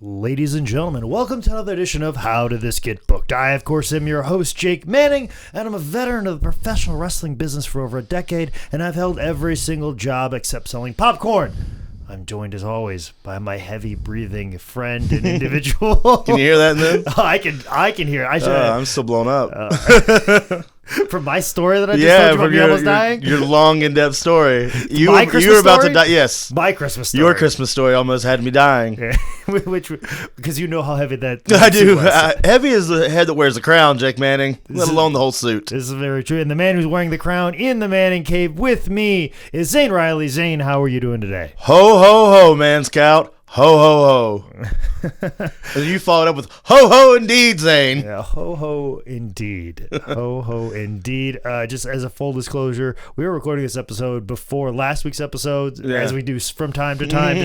Ladies and gentlemen, welcome to another edition of How Did This Get Booked? I, of course, am your host, Jake Manning, and I'm a veteran of the professional wrestling business for over a decade, and I've held every single job except selling popcorn. I'm joined, as always, by my heavy-breathing friend and individual. Can you hear that, then? I can hear it. I'm still blown up. From my story that I just told you about me almost dying? Your long, in-depth story. You My Christmas were about story? to die. Yes. My Christmas story. Your Christmas story almost had me dying. Yeah. Because you know how heavy that I do. suit was. Heavy is the head that wears the crown, Jake Manning, let alone the whole suit. This is very true. And the man who's wearing the crown in the Manning Cave with me is Zane Riley. Zane, how are you doing today? Ho, ho, ho, man scout. Ho, ho, ho. And you followed up with ho, ho, indeed, Zane. Yeah, ho, ho, indeed. Ho, ho, indeed. Just as a full disclosure, we were recording this episode before last week's episode, as we do from time to time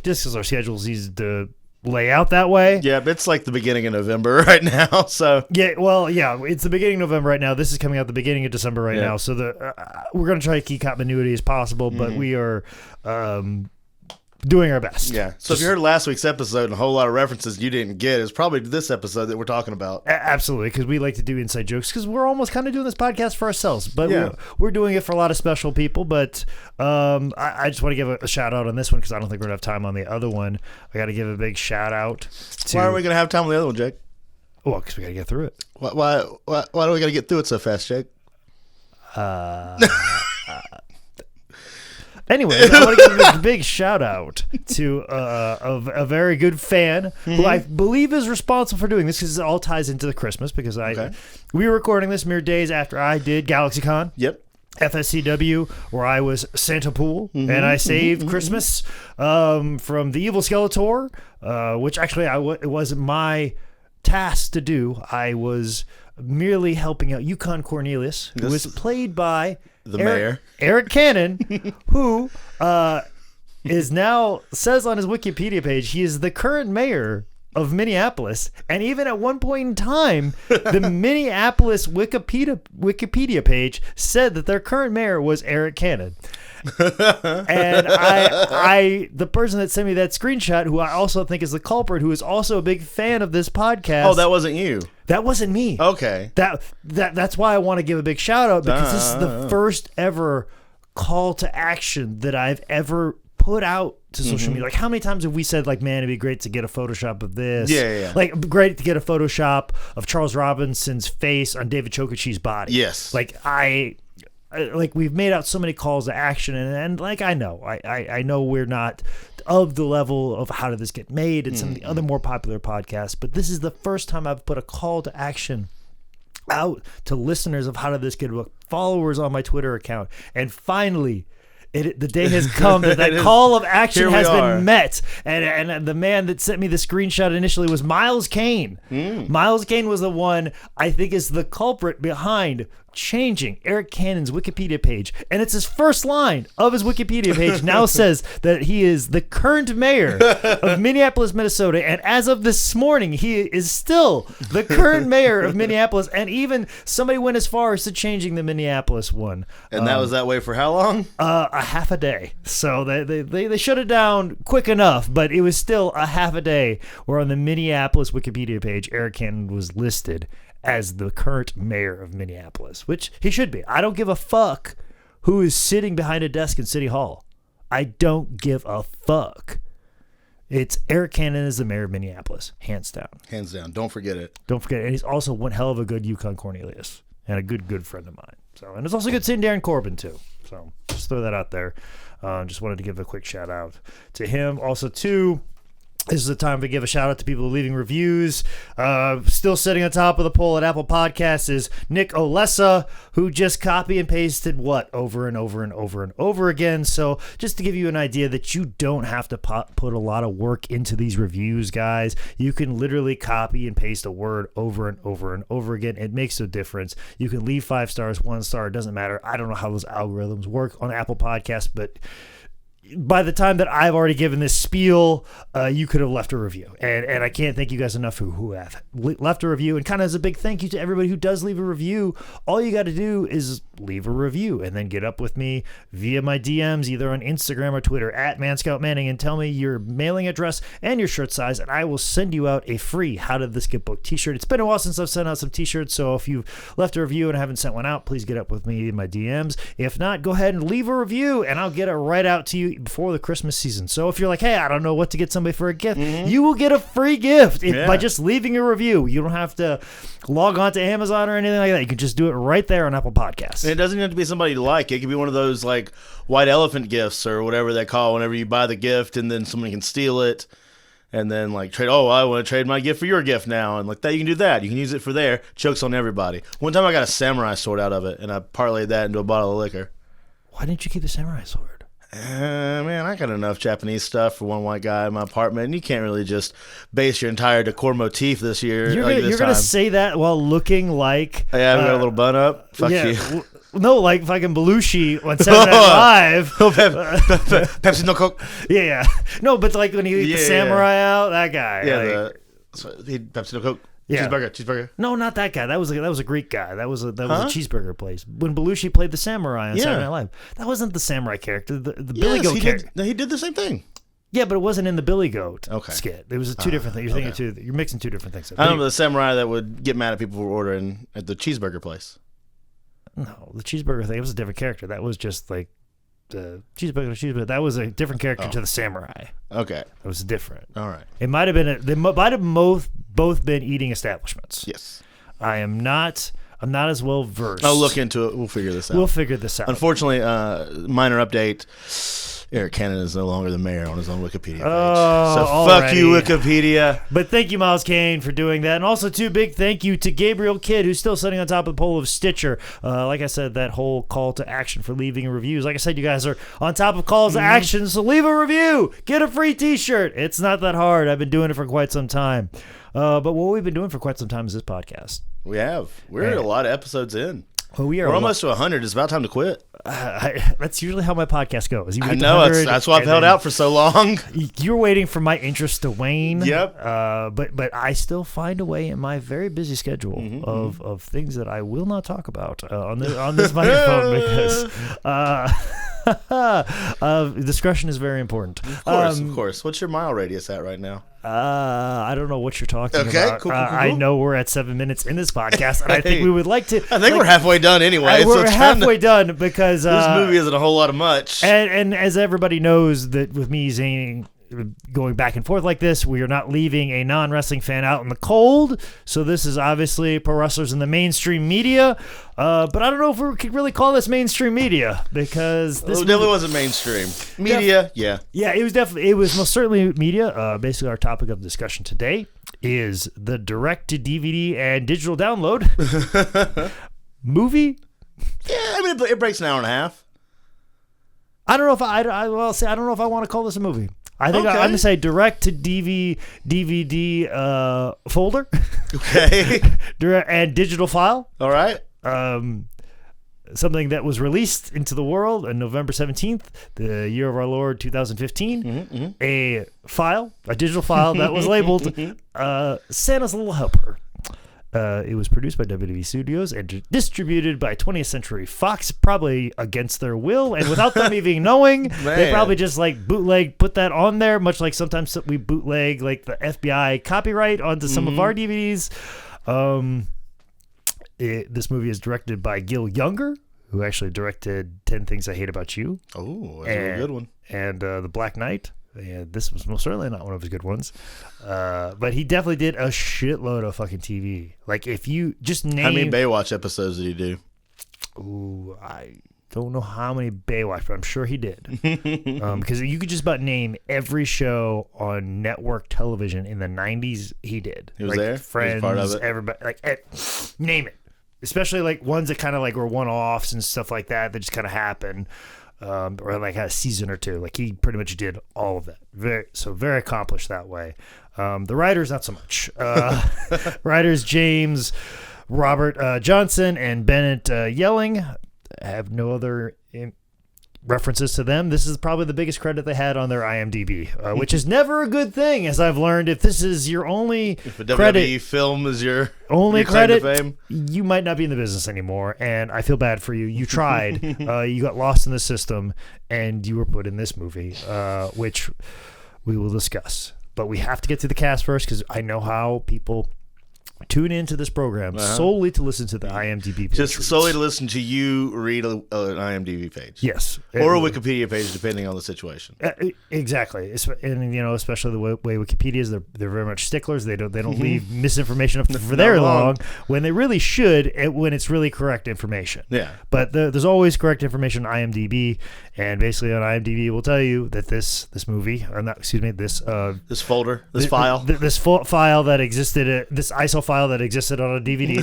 just because our schedule's easy to lay out that way. Yeah, but it's like the beginning of November right now, so. Yeah, well, yeah, it's the beginning of November right now. This is coming out the beginning of December right now, so we're going to try to keep continuity as possible, but we are doing our best. Yeah. So if you heard last week's episode and a whole lot of references you didn't get, it's probably this episode that we're talking about. Absolutely, because we like to do inside jokes because we're almost kind of doing this podcast for ourselves, but we're doing it for a lot of special people. But I just want to give a shout out on this one because I don't think we're going to have time on the other one. I got to give a big shout out to... Why are we going to have time on the other one, Jake? Well, because we got to get through it. Why do we got to get through it so fast, Jake? Anyways, I want to give a big shout out to a very good fan who I believe is responsible for doing this because it all ties into the Christmas because we were recording this mere days after I did GalaxyCon. Yep. FSCW, where I was Santa Pool, and I saved Christmas from the Evil Skeletor, which actually it wasn't my task to do. I was merely helping out Yukon Cornelius, who was played by mayor Eric Cannon, who is now says on his Wikipedia page he is the current mayor of Minneapolis, and even at one point in time, the Minneapolis Wikipedia page said that their current mayor was Eric Cannon. And the person that sent me that screenshot, who I also think is the culprit, who is also a big fan of this podcast. Oh, that wasn't you. That wasn't me. Okay. That's why I want to give a big shout out because this is the first ever call to action that I've ever put out to social media. Like, how many times have we said, like, man, it'd be great to get a Photoshop of this? Yeah. Like, great to get a Photoshop of Charles Robinson's face on David Chokachi's body. Yes. Like, we've made out so many calls to action, and like, I know we're not of the level of How Did This Get Made and some of the other more popular podcasts, but this is the first time I've put a call to action out to listeners of How Did This Get Booked, followers on my Twitter account, and finally the day has come that call of action has been met, and the man that sent me the screenshot initially was Miles Kane. Miles Kane was the one I think is the culprit behind changing Eric Cannon's Wikipedia page, and it's his first line of his Wikipedia page now says that he is the current mayor of Minneapolis, Minnesota, and as of this morning he is still the current mayor of Minneapolis, and even somebody went as far as to changing the Minneapolis one. And that was that way for how long? A half a day. So they shut it down quick enough, but it was still a half a day where on the Minneapolis Wikipedia page Eric Cannon was listed as the current mayor of Minneapolis, which he should be. I don't give a fuck who is sitting behind a desk in City Hall. I don't give a fuck. It's Eric Cannon is the mayor of Minneapolis, hands down. Hands down. Don't forget it. Don't forget it. And he's also one hell of a good Yukon Cornelius and a good friend of mine. So, and it's also good seeing Darren Corbin too. So just throw that out there. Just wanted to give a quick shout out to him. Also, too, this is the time to give a shout out to people leaving reviews. Still sitting on top of the poll at Apple Podcasts is Nick Olesa, who just copy and pasted over and over again. So just to give you an idea that you don't have to put a lot of work into these reviews, guys. You can literally copy and paste a word over and over again. It makes a difference. You can leave 5 stars, 1 star. It doesn't matter. I don't know how those algorithms work on Apple Podcasts, but by the time that I've already given this spiel, you could have left a review. And I can't thank you guys enough who have left a review. And kind of as a big thank you to everybody who does leave a review, all you got to do is leave a review and then get up with me via my DMs, either on Instagram or Twitter, at ManScoutManning, and tell me your mailing address and your shirt size, and I will send you out a free How Did This Get Booked t-shirt. It's been a while since I've sent out some t-shirts, so if you've left a review and haven't sent one out, please get up with me in my DMs. If not, go ahead and leave a review, and I'll get it right out to you before the Christmas season. So if you're like, hey, I don't know what to get somebody for a gift, you will get a free gift by just leaving a review. You don't have to log on to Amazon or anything like that. You can just do it right there on Apple Podcasts. And it doesn't have to be somebody you like. It could be one of those like white elephant gifts or whatever they call whenever you buy the gift and then somebody can steal it and then like trade. Oh, I want to trade my gift for your gift now, and like that you can do that. You can use it for there. Jokes on everybody. One time I got a samurai sword out of it, and I parlayed that into a bottle of liquor. Why didn't you keep the samurai sword? Man, I got enough Japanese stuff for one white guy in my apartment, and you can't really just base your entire decor motif this year. You're gonna say that while looking like yeah, I've got a little bun up. Fuck you. No, like fucking Belushi on Saturday Night Live. Pepsi no Coke. Yeah. No, but like when he the samurai out, that guy. Yeah, Pepsi no Coke. Yeah. Cheeseburger. No, not that guy. That was a Greek guy. That was a cheeseburger place. When Belushi played the samurai on Saturday Night Live, that wasn't the samurai character. The Billy Goat character. He did the same thing. Yeah, but it wasn't in the Billy Goat skit. It was two different things. You're mixing two different things. I don't know the samurai that would get mad at people for ordering at the cheeseburger place. No, the cheeseburger thing. It was a different character. That was just like the cheeseburger. That was a different character to the samurai. Okay, it was different. All right. It might have been. They might have both been eating establishments. Yes. I'm not as well versed. I'll look into it. We'll figure this out. Unfortunately, minor update. Eric Cannon is no longer the mayor on his own Wikipedia page. So fuck you, Wikipedia. But thank you, Miles Kane, for doing that. And also, too, big thank you to Gabriel Kidd, who's still sitting on top of the poll of Stitcher. Like I said, that whole call to action for leaving reviews. Like I said, you guys are on top of calls to action, so leave a review. Get a free t-shirt. It's not that hard. I've been doing it for quite some time. But what we've been doing for quite some time is this podcast. We have. We're a lot of episodes in. Well, we're almost to 100. It's about time to quit. That's usually how my podcast goes. I know. That's why I've held out for so long. You're waiting for my interest to wane. Yep. But I still find a way in my very busy schedule of things that I will not talk about on this microphone because discretion is very important. Of course. What's your mile radius at right now? I don't know what you're talking about. Cool. I know we're at 7 minutes in this podcast, and I think we would like to. I think we're halfway done anyway. We're halfway done because this movie isn't a whole lot of much. And as everybody knows, that with me Zane going back and forth like this, we are not leaving a non-wrestling fan out in the cold. So this is obviously pro wrestlers in the mainstream media. But I don't know if we could really call this mainstream media because this definitely wasn't mainstream media. Yeah, it was most certainly media. Basically, our topic of discussion today is the direct to DVD and digital download movie. Yeah, I mean it breaks an hour and a half. I don't know if I don't know if I want to call this a movie. I think I'm going to say direct to DVD folder. Okay. And digital file. All right. Something that was released into the world on November 17th, the year of our Lord 2015. A digital file that was labeled Santa's Little Helper. It was produced by WWE Studios and distributed by 20th Century Fox, probably against their will and without them even knowing. They probably just like bootleg, put that on there, much like sometimes we bootleg like the FBI copyright onto some of our DVDs. This movie is directed by Gil Younger, who actually directed 10 Things I Hate About You. Oh, that's a good one. And The Black Knight. And this was most certainly not one of his good ones. But he definitely did a shitload of fucking TV. Like, if you just name... How many Baywatch episodes did he do? Ooh, I don't know how many Baywatch, but I'm sure he did. Because you could just about name every show on network television in the 90s he did. He was there? Friends, he was part of it? Everybody. Like, name it. Especially, like, ones that kind of, like, were one-offs and stuff like that just kind of happened. Or like a season or two. Like he pretty much did all of that. Very accomplished that way. The writers, not so much. Writers James Robert Johnson and Bennett Yelling have no other references to them. This is probably the biggest credit they had on their IMDb, which is never a good thing, as I've learned. If this is your only If a WWE credit, film is your only your claim to credit, fame. you might not be in the business anymore, and I feel bad for you. You tried. You got lost in the system, and you were put in this movie, which we will discuss. But we have to get to the cast first, because I know how people tune into this program solely to listen to the IMDb page. Just solely to listen to you read an IMDb page. Yes. Or a Wikipedia page, depending on the situation. Exactly. And, especially the way Wikipedia is, they're very much sticklers. They don't leave misinformation up for very long when they really should, when it's really correct information. Yeah. But there's always correct information on IMDb, and basically on IMDb it will tell you that this movie, or not, excuse me, this folder, this file. This file that existed, this ISO file that existed on a DVD,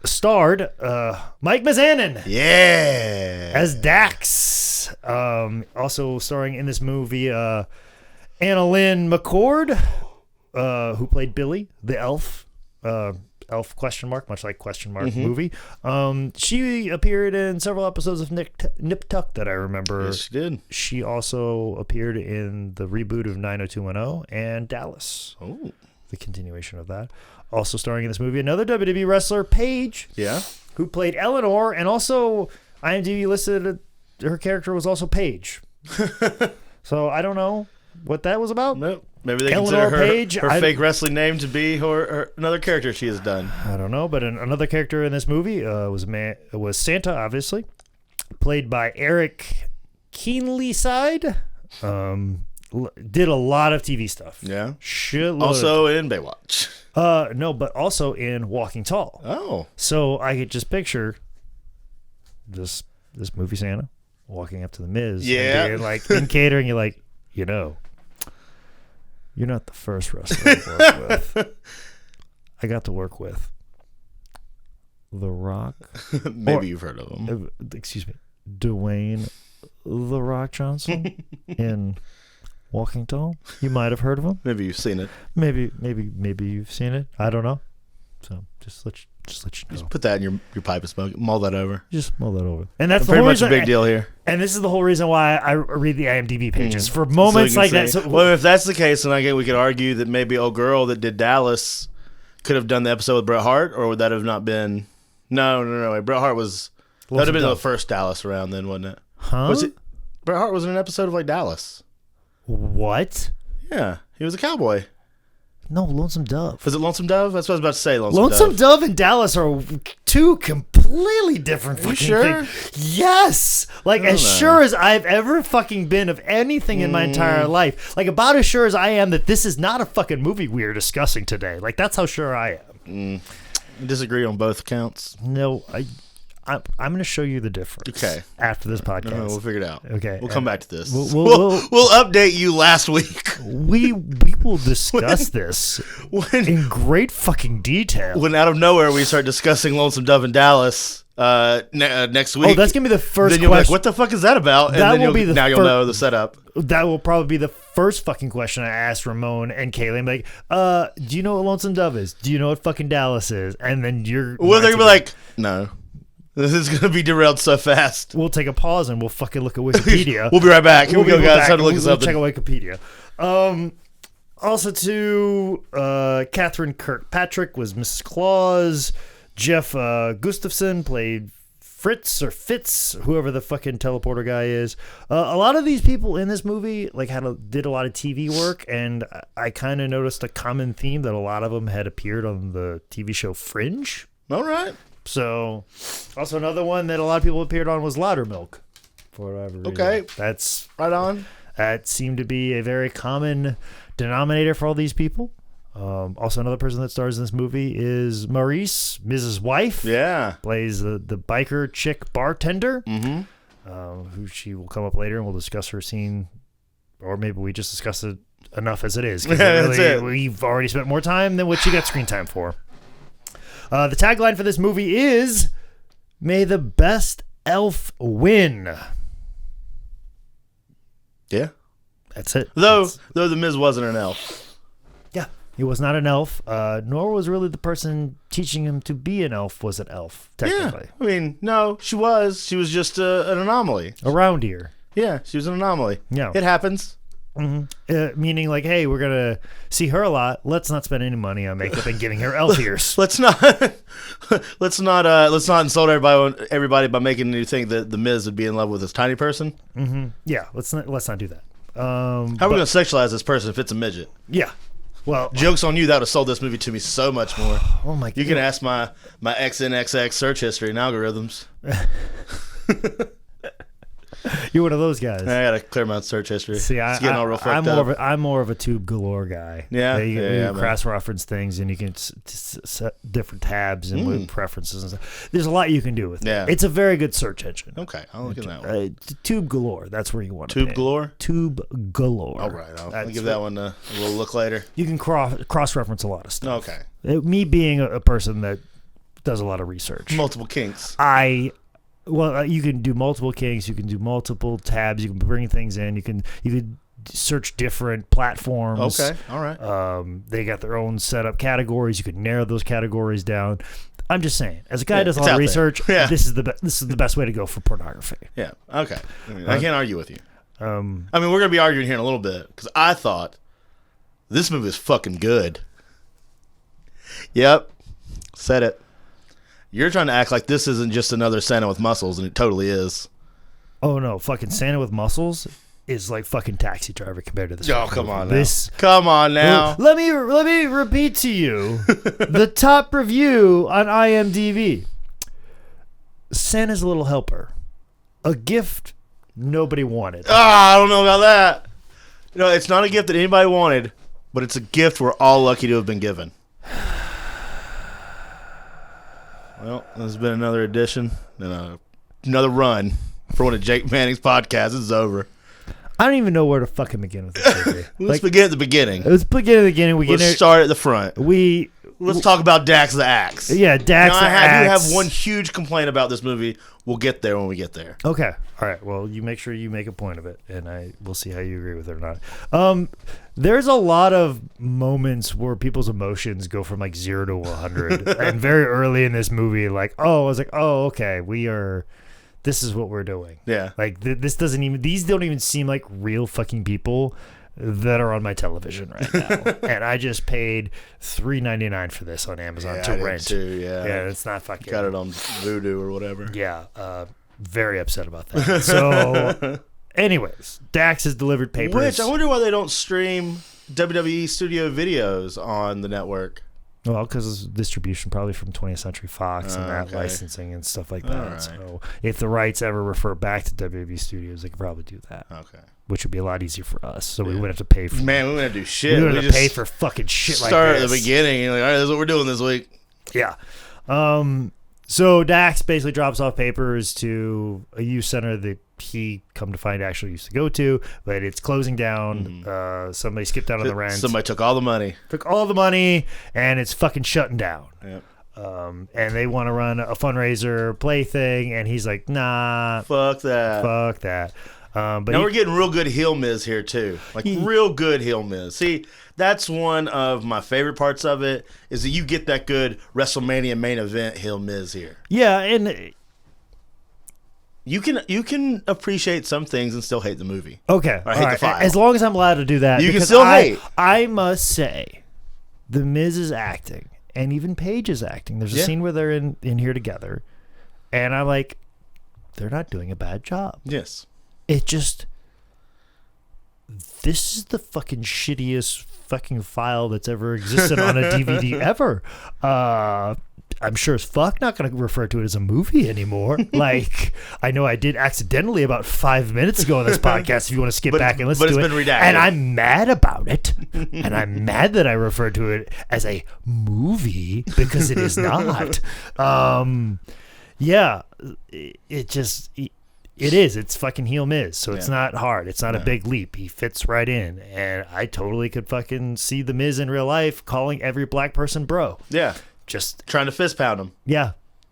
starred Mike Mizanin. Yeah. As Dax. Also starring in this movie, Anna Lynn McCord, who played Billy, the elf. Elf ? Much like ? Movie. She appeared in several episodes of Nip Tuck that I remember. Yes, she did. She also appeared in the reboot of 90210 and Dallas. Oh. The continuation of that. Also starring in this movie, another WWE wrestler, Paige. Yeah. Who played Eleanor, and also IMDb listed her character was also Paige. So I don't know what that was about. Nope. Maybe they Eleanor consider Paige, her fake wrestling name to be her another character she has done. I don't know, but another character in this movie was Santa, obviously, played by Eric Keenlyside. Did a lot of TV stuff. Yeah. Also in Baywatch. No, but also in Walking Tall. Oh. So I could just picture this movie Santa walking up to the Miz. Yeah. And being like, in catering, you're like, you're not the first wrestler I've worked with. I got to work with The Rock. Maybe you've heard of him. Excuse me. Dwayne The Rock Johnson in Walking Tall. You might have heard of him. Maybe you've seen it. Maybe you've seen it. I don't know. So just let you know. Just put that in your pipe and smoke it. Mull that over. Just mull that over. And that's pretty much a big deal here. And this is the whole reason why I read the IMDb pages for moments like that. So, well, if that's the case, then we could argue that maybe old girl that did Dallas could have done the episode with Bret Hart, or would that have not been? No. Bret Hart was. That would have been the first Dallas round, then, wouldn't it? Huh? Was it? Bret Hart was in an episode of Dallas. What? Yeah, he was a cowboy. No, Lonesome Dove. Was it Lonesome Dove? That's what I was about to say. Lonesome Dove and Dallas are two completely different fucking sure? things. Yes! As sure as I've ever fucking been of anything in my entire life. About as sure as I am that this is not a fucking movie we're discussing today. That's how sure I am. Disagree on both counts? No, I'm going to show you the difference. Okay. After this podcast. No, we'll figure it out. Okay. We'll come back to this. We'll update you last week. We will discuss this in great fucking detail. When out of nowhere we start discussing Lonesome Dove in Dallas next week. Oh, that's going to be the first then you'll question. Be like, what the fuck is that about? And that then will be you'll know the setup. That will probably be the first fucking question I ask Ramon and Kaylee. Do you know what Lonesome Dove is? Do you know what fucking Dallas is? And then you're... Well, they're going to be like, no. This is going to be derailed so fast. We'll take a pause and we'll fucking look at Wikipedia. We'll be right back. Here we go, guys. Time to look at something. Check out Wikipedia. Also to Catherine Kirkpatrick was Mrs. Claus. Jeff Gustafson played Fritz or Fitz, whoever the fucking teleporter guy is. A lot of these people in this movie did a lot of TV work, and I kind of noticed a common theme that a lot of them had appeared on the TV show Fringe. All right. So, also another one that a lot of people appeared on was Loudermilk. For whatever reason. Okay. That's right on. That seemed to be a very common denominator for all these people. Also, another person that stars in this movie is Maurice, Mrs. Wife. Yeah. Plays the biker chick bartender. Mm-hmm. Who she will come up later and we'll discuss her scene. Or maybe we just discuss it enough as it is. Because we've already spent more time than what she got screen time for. The tagline for this movie is, "May the best elf win." Yeah. That's it. Though the Miz wasn't an elf. Yeah. He was not an elf, nor was really the person teaching him to be an elf was an elf, technically. Yeah. I mean, no, she was. She was just an anomaly. Around here. Yeah, she was an anomaly. Yeah. It happens. Mm-hmm. Meaning, like, hey, we're going to see her a lot. Let's not spend any money on makeup and giving her elf ears. Let's not insult everybody by making you think that the Miz would be in love with this tiny person. Mm-hmm. Yeah, let's not do that. How are we going to sexualize this person if it's a midget? Yeah. Well, joke's on you. That would have sold this movie to me so much more. Oh my God. You can ask my XNXX search history and algorithms. You're one of those guys. I gotta clear my search history. See, it's getting all real fucked up. I'm more of a tube galore guy. Yeah, you cross-reference things, and you can set different tabs and with preferences and stuff. There's a lot you can do with it. Yeah. It's a very good search engine. Okay, I'll look at that one. Tube galore. That's where you want to Tube galore? Tube galore. All right, I'll give that one a little look later. You can cross-reference a lot of stuff. Okay. Me being a person that does a lot of research. Multiple kinks. Well, you can do multiple kinks. You can do multiple tabs. You can bring things in. You can search different platforms. Okay, all right. They got their own setup categories. You can narrow those categories down. I'm just saying, as a guy who does a lot of research, this is the best way to go for pornography. Yeah. Okay. I can't argue with you. I mean, we're gonna be arguing here in a little bit because I thought this movie is fucking good. Yep. Said it. You're trying to act like this isn't just another Santa with muscles, and it totally is. Oh no, fucking Santa with muscles is like fucking Taxi Driver compared to this. Oh, come on now. Come on now. Let me repeat to you the top review on IMDb. Santa's Little Helper, a gift nobody wanted. I don't know about that. It's not a gift that anybody wanted, but it's a gift we're all lucky to have been given. Well, there's been another edition and another run for one of Jake Manning's podcasts. It's over. I don't even know where to fucking begin with this movie. Let's begin at the beginning. Let's begin at the beginning. Let's start at the front. Let's talk about Dax the Axe. Yeah, Dax the Axe. I do have one huge complaint about this movie. We'll get there when we get there. Okay. All right. Well, you make sure you make a point of it, and we'll see how you agree with it or not. There's a lot of moments where people's emotions go from like 0 to 100, and very early in this movie, I was like, oh, okay, this is what we're doing. Yeah. Like these don't even seem like real fucking people that are on my television right now. And I just paid $3.99 for this on Amazon to rent. Too, yeah, it's not fucking. Got it on Vudu or whatever. Yeah, very upset about that. So, anyways, Dax has delivered papers. Which I wonder why they don't stream WWE studio videos on the network. Well, because distribution probably from 20th Century Fox and that licensing and stuff like that. Right. So if the rights ever refer back to WWE Studios, they could probably do that. Okay. Which would be a lot easier for us. So we wouldn't have to pay for. Man, we wouldn't have to do shit. We wouldn't have to pay for fucking shit like this. Start at the beginning. You're like, all right, this is what we're doing this week. Yeah. So Dax basically drops off papers to a youth center that he, come to find, actually used to go to, but it's closing down. Somebody skipped out on the rent. Somebody took all the money. And it's fucking shutting down. Yep. And they want to run a fundraiser play thing, and he's like, nah. Fuck that. But now we're getting real good heel Miz here, too. Real good heel Miz. See, that's one of my favorite parts of it, is that you get that good WrestleMania main event heel Miz here. Yeah, and you can appreciate some things and still hate the movie. Okay. Or hate the file. As long as I'm allowed to do that. You can still hate. I must say, the Miz is acting, and even Paige is acting. There's a scene where they're in here together, and I'm like, they're not doing a bad job. Yes. It just, this is the fucking shittiest fucking file that's ever existed on a DVD ever. I'm sure as fuck not going to refer to it as a movie anymore. I know I did accidentally about 5 minutes ago on this podcast, if you want to skip back and listen to it. But it's been redacted. And I'm mad about it. And I'm mad that I referred to it as a movie, because it is not. It is. It's fucking heel Miz, so it's not hard. It's not a big leap. He fits right in, and I totally could fucking see the Miz in real life calling every black person bro. Yeah. Just trying to fist pound him. Yeah.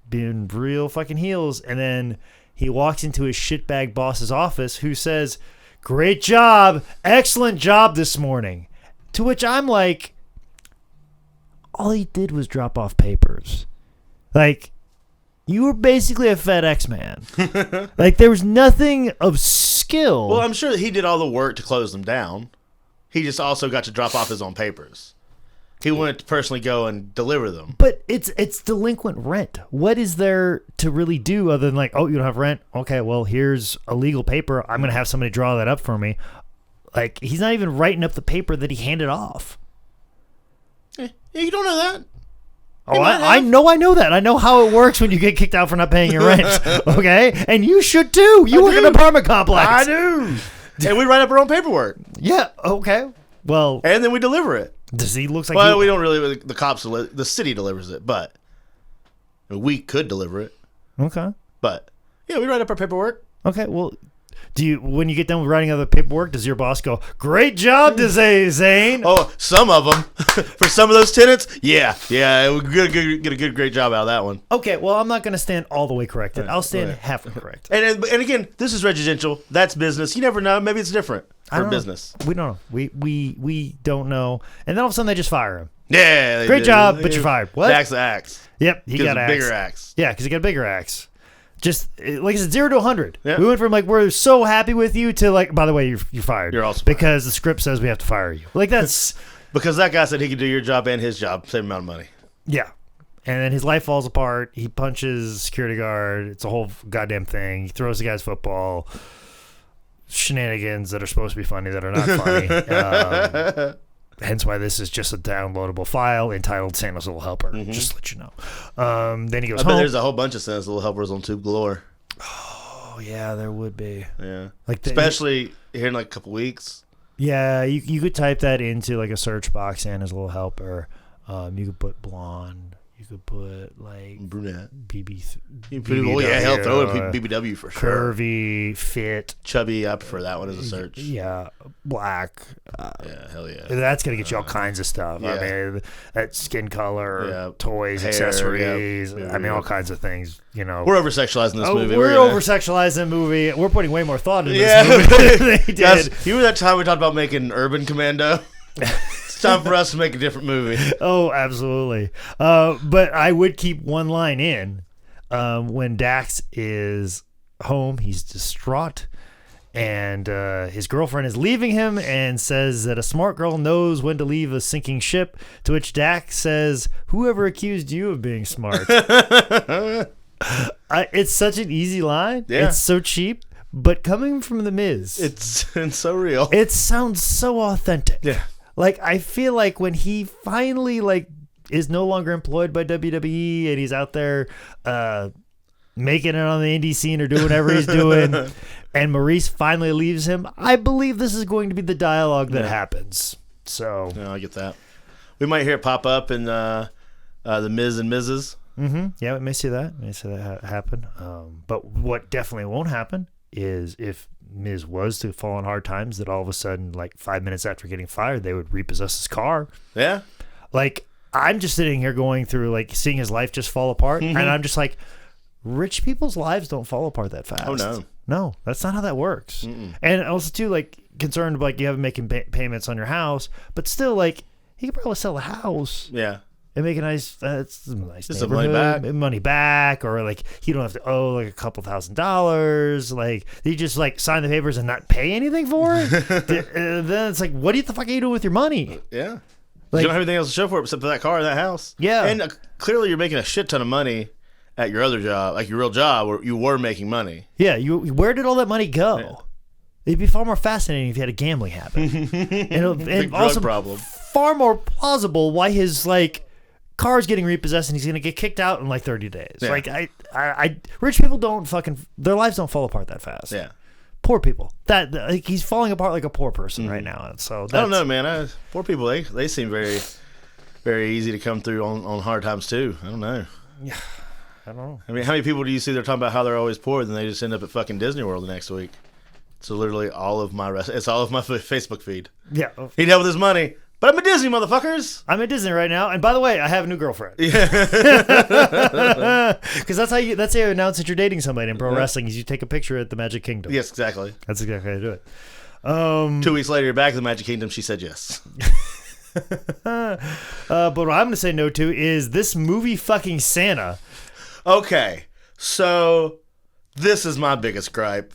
Being real fucking heels. And then he walks into his shitbag boss's office, who says, "Great job. Excellent job this morning." To which I'm like, all he did was drop off papers. Like, you were basically a FedEx man. Like, there was nothing of skill. Well, I'm sure that he did all the work to close them down. He just also got to drop off his own papers. He wouldn't personally go and deliver them. But it's delinquent rent. What is there to really do other than like, oh, you don't have rent? Okay, well, here's a legal paper. I'm going to have somebody draw that up for me. Like, he's not even writing up the paper that he handed off. You don't know that. Oh, I know that. I know how it works when you get kicked out for not paying your rent. Okay? And you should too. You work in an apartment complex. I do. And we write up our own paperwork. Yeah, okay. Well. And then we deliver it. Does he looks like Well, we don't really, the cops, the city delivers it, but we could deliver it. Okay. But, yeah, we write up our paperwork. Okay, well, when you get done with writing out the paperwork, does your boss go, great job, Zane? Oh, some of them. For some of those tenants, yeah, we get a great job out of that one. Okay, well, I'm not going to stand all the way corrected. I'll stand halfway corrected. And again, this is residential. That's business. You never know. Maybe it's different for business. We don't know. We don't know. And then all of a sudden they just fire him. Yeah. Great job, but you're fired. What? Dax the axe. Yep, he got a axe. bigger axe. Yeah, because he got a bigger axe. Just like I said, 0 to 100. Yeah. We went from like we're so happy with you to like, by the way, you're fired. You're also fired. Because the script says we have to fire you. Like that's because that guy said he could do your job and his job, same amount of money. Yeah. And then his life falls apart. He punches security guard. It's a whole goddamn thing. He throws the guy's football. Shenanigans that are supposed to be funny that are not funny. Hence why this is just a downloadable file entitled Santa's Little Helper. Just to let you know. Then he goes home. I bet there's a whole bunch of Santa's Little Helpers on Tube Galore. Oh, yeah, there would be. Yeah. Especially here in like a couple weeks. Yeah, you could type that into like a search box, Santa's Little Helper. You could put blonde. You could put like brunette, BBW. Yeah, hell, throw in BBW for sure. Curvy, fit, chubby. I prefer that one as a search. Yeah, black. Yeah, hell yeah. That's gonna get you all kinds of stuff. Yeah. I mean, that skin color, toys, hair, accessories. I mean, all kinds of things. You know, we're over sexualizing this movie. We're over sexualizing the movie. We're putting way more thought into this movie than they did. Guys, you remember that time we talked about making Urban Commando? It's time for us to make a different movie. Oh, absolutely. But I would keep one line in. When Dax is home, he's distraught, and his girlfriend is leaving him and says that a smart girl knows when to leave a sinking ship, to which Dax says, whoever accused you of being smart? It's such an easy line. Yeah. It's so cheap. But coming from The Miz, it's so real. It sounds so authentic. Yeah. Like, I feel like when he finally, like, is no longer employed by WWE and he's out there making it on the indie scene or doing whatever he's doing, and Maurice finally leaves him, I believe this is going to be the dialogue that happens. So. Yeah, I get that. We might hear it pop up in The Miz and Mrs. Mm-hmm. Yeah, we may see that. Happen. But what definitely won't happen is if Miz was to fall on hard times, that all of a sudden, like 5 minutes after getting fired, they would repossess his car. Yeah. Like, I'm just sitting here going through, like, seeing his life just fall apart, and I'm just like, rich people's lives don't fall apart that fast. Oh, no. No, that's not how that works. And also, too, like, concerned, like, you haven't making payments on your house, but still, like, he could probably sell the house. Yeah. And make a nice, it's a nice just some money back, or like he don't have to owe like a couple $1,000s. Like you just like sign the papers and not pay anything for it. Then it's like, what the fuck are you doing with your money? Yeah, like, you don't have anything else to show for it except for that car and that house. Yeah, and clearly you're making a shit ton of money at your other job, like your real job, where you were making money. Yeah, where did all that money go? Yeah. It'd be far more fascinating if you had a gambling habit, and also problem. Far more plausible why his like car's getting repossessed and he's gonna get kicked out in like 30 days. Yeah. Like I rich people don't their lives don't fall apart that fast. Yeah, poor people that like he's falling apart like a poor person right now. So I don't know, man. Poor people they seem very, very easy to come through on hard times too. I don't know. Yeah, I don't know. I mean, how many people do you see they're talking about how they're always poor, then they just end up at fucking Disney World the next week? So literally it's all of my Facebook feed. Yeah, he'd help with his money. But I'm at Disney, motherfuckers. I'm at Disney right now, and by the way, I have a new girlfriend. Yeah, because that's how you announce that you're dating somebody in pro wrestling. Is you take a picture at the Magic Kingdom. Yes, exactly. That's exactly how you do it. 2 weeks later, you're back at the Magic Kingdom. She said yes. But what I'm going to say no to is this movie fucking Santa. Okay, so this is my biggest gripe.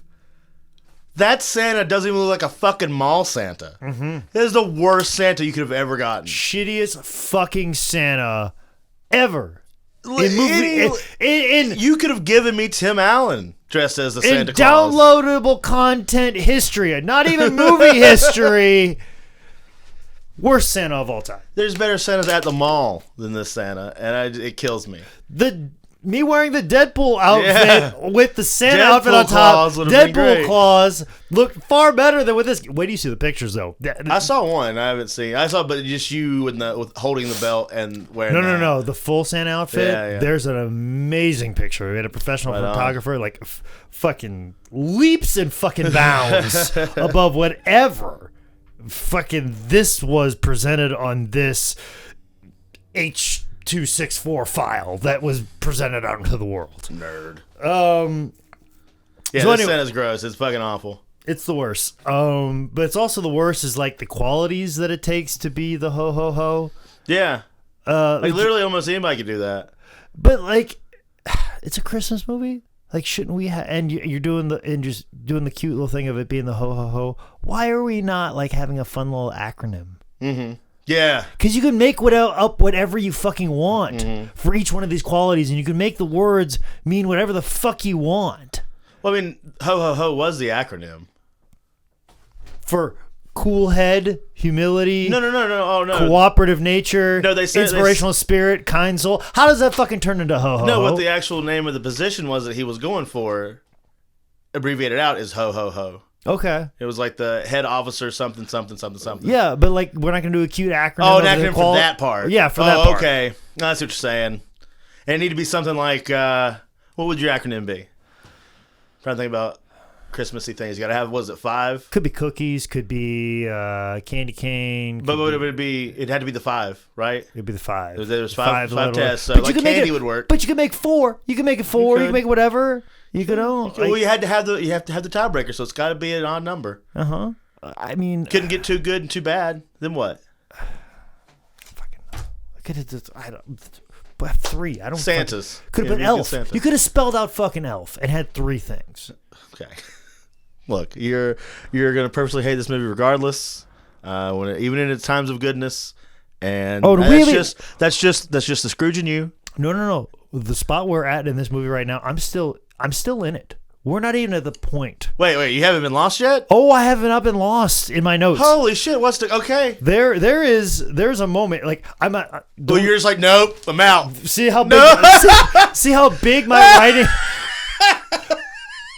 That Santa doesn't even look like a fucking mall Santa. Mm-hmm. This is the worst Santa you could have ever gotten. Shittiest fucking Santa ever. You could have given me Tim Allen dressed as the Santa Claus. Downloadable content history, not even movie history. Worst Santa of all time. There's better Santas at the mall than this Santa, and it kills me. Me wearing the Deadpool outfit with the Santa outfit on top. Deadpool claws look far better than with this. Wait do you see the pictures though? I saw one. I haven't seen. I saw, but just you with holding the belt and wearing. No. The full Santa outfit. Yeah. There's an amazing picture. We had a professional photographer, like fucking leaps and fucking bounds above whatever fucking this was presented on this H264 file that was presented out into the world. Nerd. Yeah, so this Santa's gross. It's fucking awful. It's the worst. But it's also the worst is like the qualities that it takes to be the ho ho ho. Yeah. Like literally almost anybody could do that. But like, it's a Christmas movie. Like, shouldn't we and you're doing just doing the cute little thing of it being the ho ho ho. Why are we not like having a fun little acronym? Mm-hmm. Yeah. Because you can make up whatever you fucking want for each one of these qualities, and you can make the words mean whatever the fuck you want. Well, I mean, ho ho ho was the acronym for cool head, humility. No. Oh no. Cooperative nature. No, they said inspirational spirit, kind soul. How does that fucking turn into ho ho? No, what the actual name of the position was that he was going for, abbreviated out, is ho ho ho. Okay. It was like the head officer something. Yeah, but like we're not gonna do a cute acronym. Oh, an acronym for that part. Yeah, for that part. Okay. That's what you're saying. And it need to be something like, what would your acronym be? I'm trying to think about Christmassy things. You gotta have, what is it, 5? Could be cookies, could be candy cane. But what would it be? It had to be the 5, right? It'd be the 5. There's five tests, so but like candy would work. But you could make 4. You can make it 4. You can make it whatever. You could own. Well, you have to have the tiebreaker, so it's got to be an odd number. I mean, couldn't get too good and too bad. Then what? Fucking. Could have. I don't. But 3. I don't. Santas. Could have been elf. You could have spelled out fucking elf and had 3 things. Okay. Look, you're gonna purposely hate this movie regardless, even in its times of goodness, and really? that's just the Scrooge in you. No. The spot we're at in this movie right now, I'm still in it. We're not even at the point. Wait, you haven't been lost yet? Oh, I haven't. I've been lost in my notes. Holy shit! Okay? There's a moment like I'm at. Well, you're just like, nope, I'm out. See how big? See how big my writing.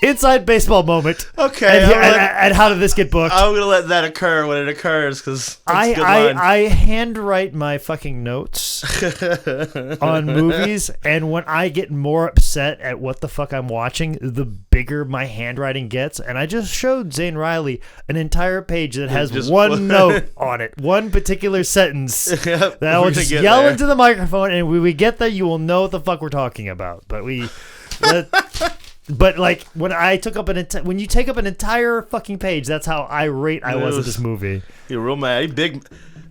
Inside baseball moment. Okay. And how did this get booked? I'm gonna let that occur when it occurs because I handwrite my fucking notes on movies, and when I get more upset at what the fuck I'm watching, the bigger my handwriting gets. And I just showed Zane Riley an entire page that has one note on it, one particular sentence that I will just yell into the microphone, and when we get there, you will know what the fuck we're talking about. But like when you take up an entire fucking page, that's how irate I was at this movie. You're real mad.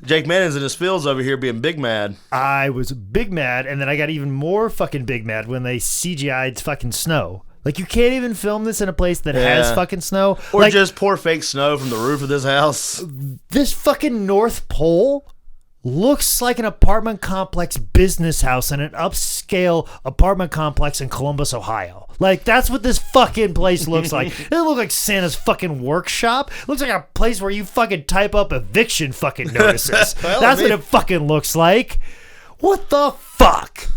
Jake Manning's in his fields over here being big mad. I was big mad, and then I got even more fucking big mad when they CGI'd fucking snow. Like, you can't even film this in a place that has fucking snow. Or like, just pour fake snow from the roof of this house. This fucking North Pole looks like an apartment complex business house in an upscale apartment complex in Columbus, Ohio. Like, that's what this fucking place looks like. It doesn't look like Santa's fucking workshop. It looks like a place where you fucking type up eviction fucking notices. That's what it fucking looks like. What the fuck?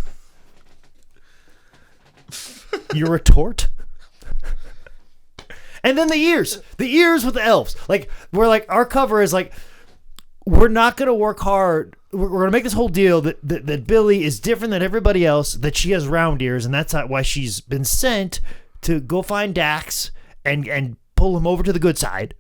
You retort? And then the ears with the elves. Like, we're like, our cover is like, we're not going to work hard. We're going to make this whole deal that Billy is different than everybody else, that she has round ears, and that's why she's been sent to go find Dax and pull him over to the good side.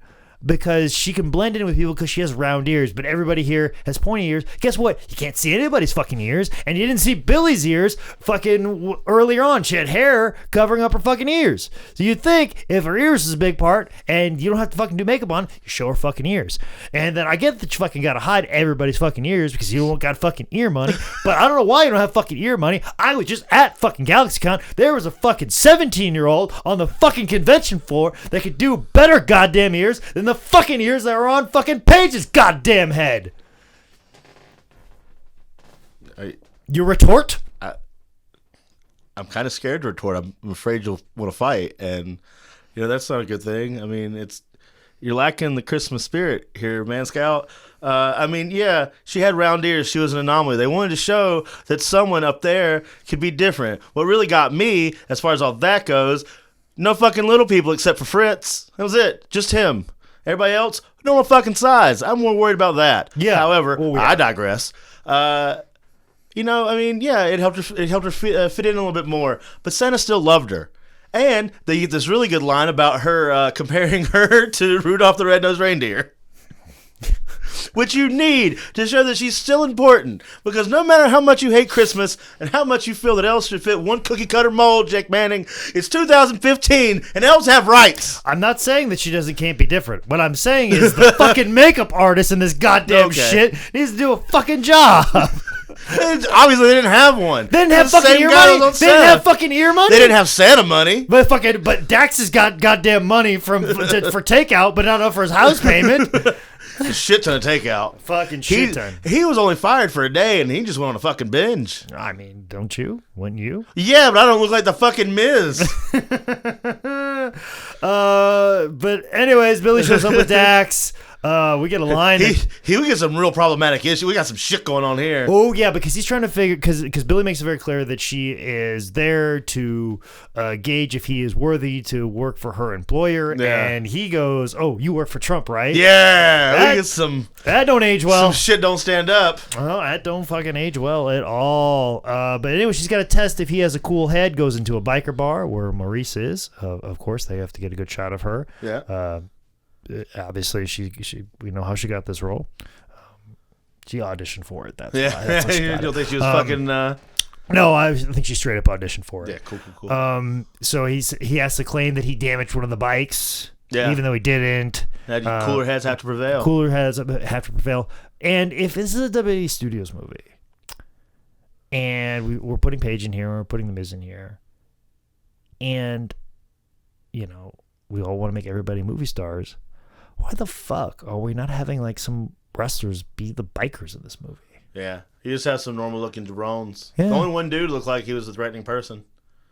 because she can blend in with people because she has round ears, but everybody here has pointy ears. Guess what? You can't see anybody's fucking ears, and you didn't see Billy's ears fucking earlier on. She had hair covering up her fucking ears. So you'd think if her ears is a big part and you don't have to fucking do makeup on, you show her fucking ears. And then I get that you fucking gotta hide everybody's fucking ears because you don't got fucking ear money, but I don't know why you don't have fucking ear money. I was just at fucking GalaxyCon. There was a fucking 17-year-old on the fucking convention floor that could do better goddamn ears than the fucking ears that are on fucking Paige's goddamn head. You retort? I'm kind of scared to retort. I'm afraid you'll want to fight, and that's not a good thing. I mean, you're lacking the Christmas spirit here, man, Scout. I mean, yeah, she had round ears. She was an anomaly. They wanted to show that someone up there could be different. What really got me, as far as all that goes, no fucking little people except for Fritz. That was it. Just him. Everybody else, normal fucking size. I'm more worried about that. Yeah. However, I digress. I mean, yeah, it helped her fit in a little bit more. But Santa still loved her. And they get this really good line about her comparing her to Rudolph the Red-Nosed Reindeer. Which you need to show that she's still important. Because no matter how much you hate Christmas and how much you feel that elves should fit one cookie-cutter mold, Jake Manning, it's 2015 and elves have rights. I'm not saying that she can't be different. What I'm saying is the fucking makeup artist in this goddamn shit needs to do a fucking job. Obviously, they didn't have one. They didn't have fucking ear money. They didn't have fucking ear money. They didn't have Santa money. But Dax has got goddamn money for takeout, but not enough for his house payment. A shit ton of takeout. Fucking shit ton. He was only fired for a day, and he just went on a fucking binge. I mean, don't you? Wouldn't you? Yeah, but I don't look like the fucking Miz. But anyways, Billy shows up with Dax. We get a line. We get some real problematic issue. We got some shit going on here. Oh yeah, because he's trying to figure because Billy makes it very clear that she is there to gauge if he is worthy to work for her employer, and he goes, "Oh, you work for Trump, right?" Yeah, we get some. That don't age well. Some shit don't stand up. Oh, that don't fucking age well at all. But anyway, she's got to test if he has a cool head. Goes into a biker bar where Maurice is. Of course, they have to get a good shot of her. Yeah. Obviously, we know how she got this role. She auditioned for it. That's why. You don't think she was fucking? No, I think she straight up auditioned for it. Yeah, cool. So he has to claim that he damaged one of the bikes, even though he didn't. Cooler heads have to prevail. Cooler heads have to prevail. And if this is a WWE Studios movie, and we're putting Paige in here, we're putting The Miz in here, and we all want to make everybody movie stars. Why the fuck are we not having like some wrestlers be the bikers in this movie? Yeah, he just has some normal looking drones. Yeah. The only one dude looked like he was a threatening person.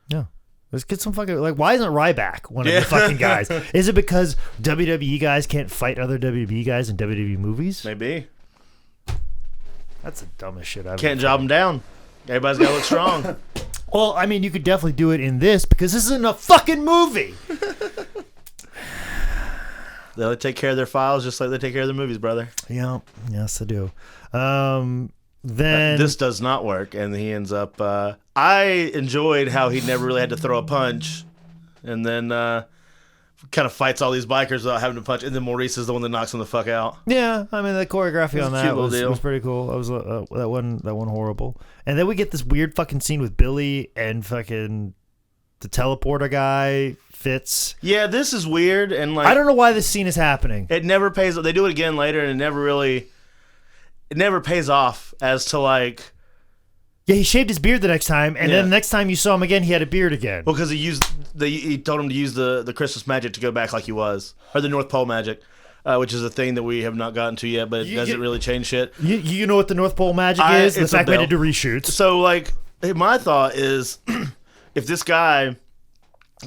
Yeah. Let's get some fucking why isn't Ryback one of the fucking guys? Is it because WWE guys can't fight other WWE guys in WWE movies? Maybe. That's the dumbest shit I've Can't job them down. Everybody's got to look strong. Well, I mean, you could definitely do it in this because this isn't a fucking movie. They'll take care of their files just like they take care of their movies, brother. Yeah, yes, I do. Then this does not work, and he ends up. I enjoyed how he never really had to throw a punch, and then kind of fights all these bikers without having to punch, and then Maurice is the one that knocks him the fuck out. Yeah, I mean the choreography on that was pretty cool. That one horrible, and then we get this weird fucking scene with Billy and fucking the teleporter guy. Fitz. Yeah, this is weird, and like I don't know why this scene is happening. It never pays. They do it again later, and it never pays off as to like. Yeah, he shaved his beard the next time, and then the next time you saw him again, he had a beard again. Well, because he told him to use the Christmas magic to go back like he was, or the North Pole magic, which is a thing that we have not gotten to yet, but it doesn't really change shit. You know what the North Pole magic is? The fact we had to do reshoots. So, like, my thought is, if this guy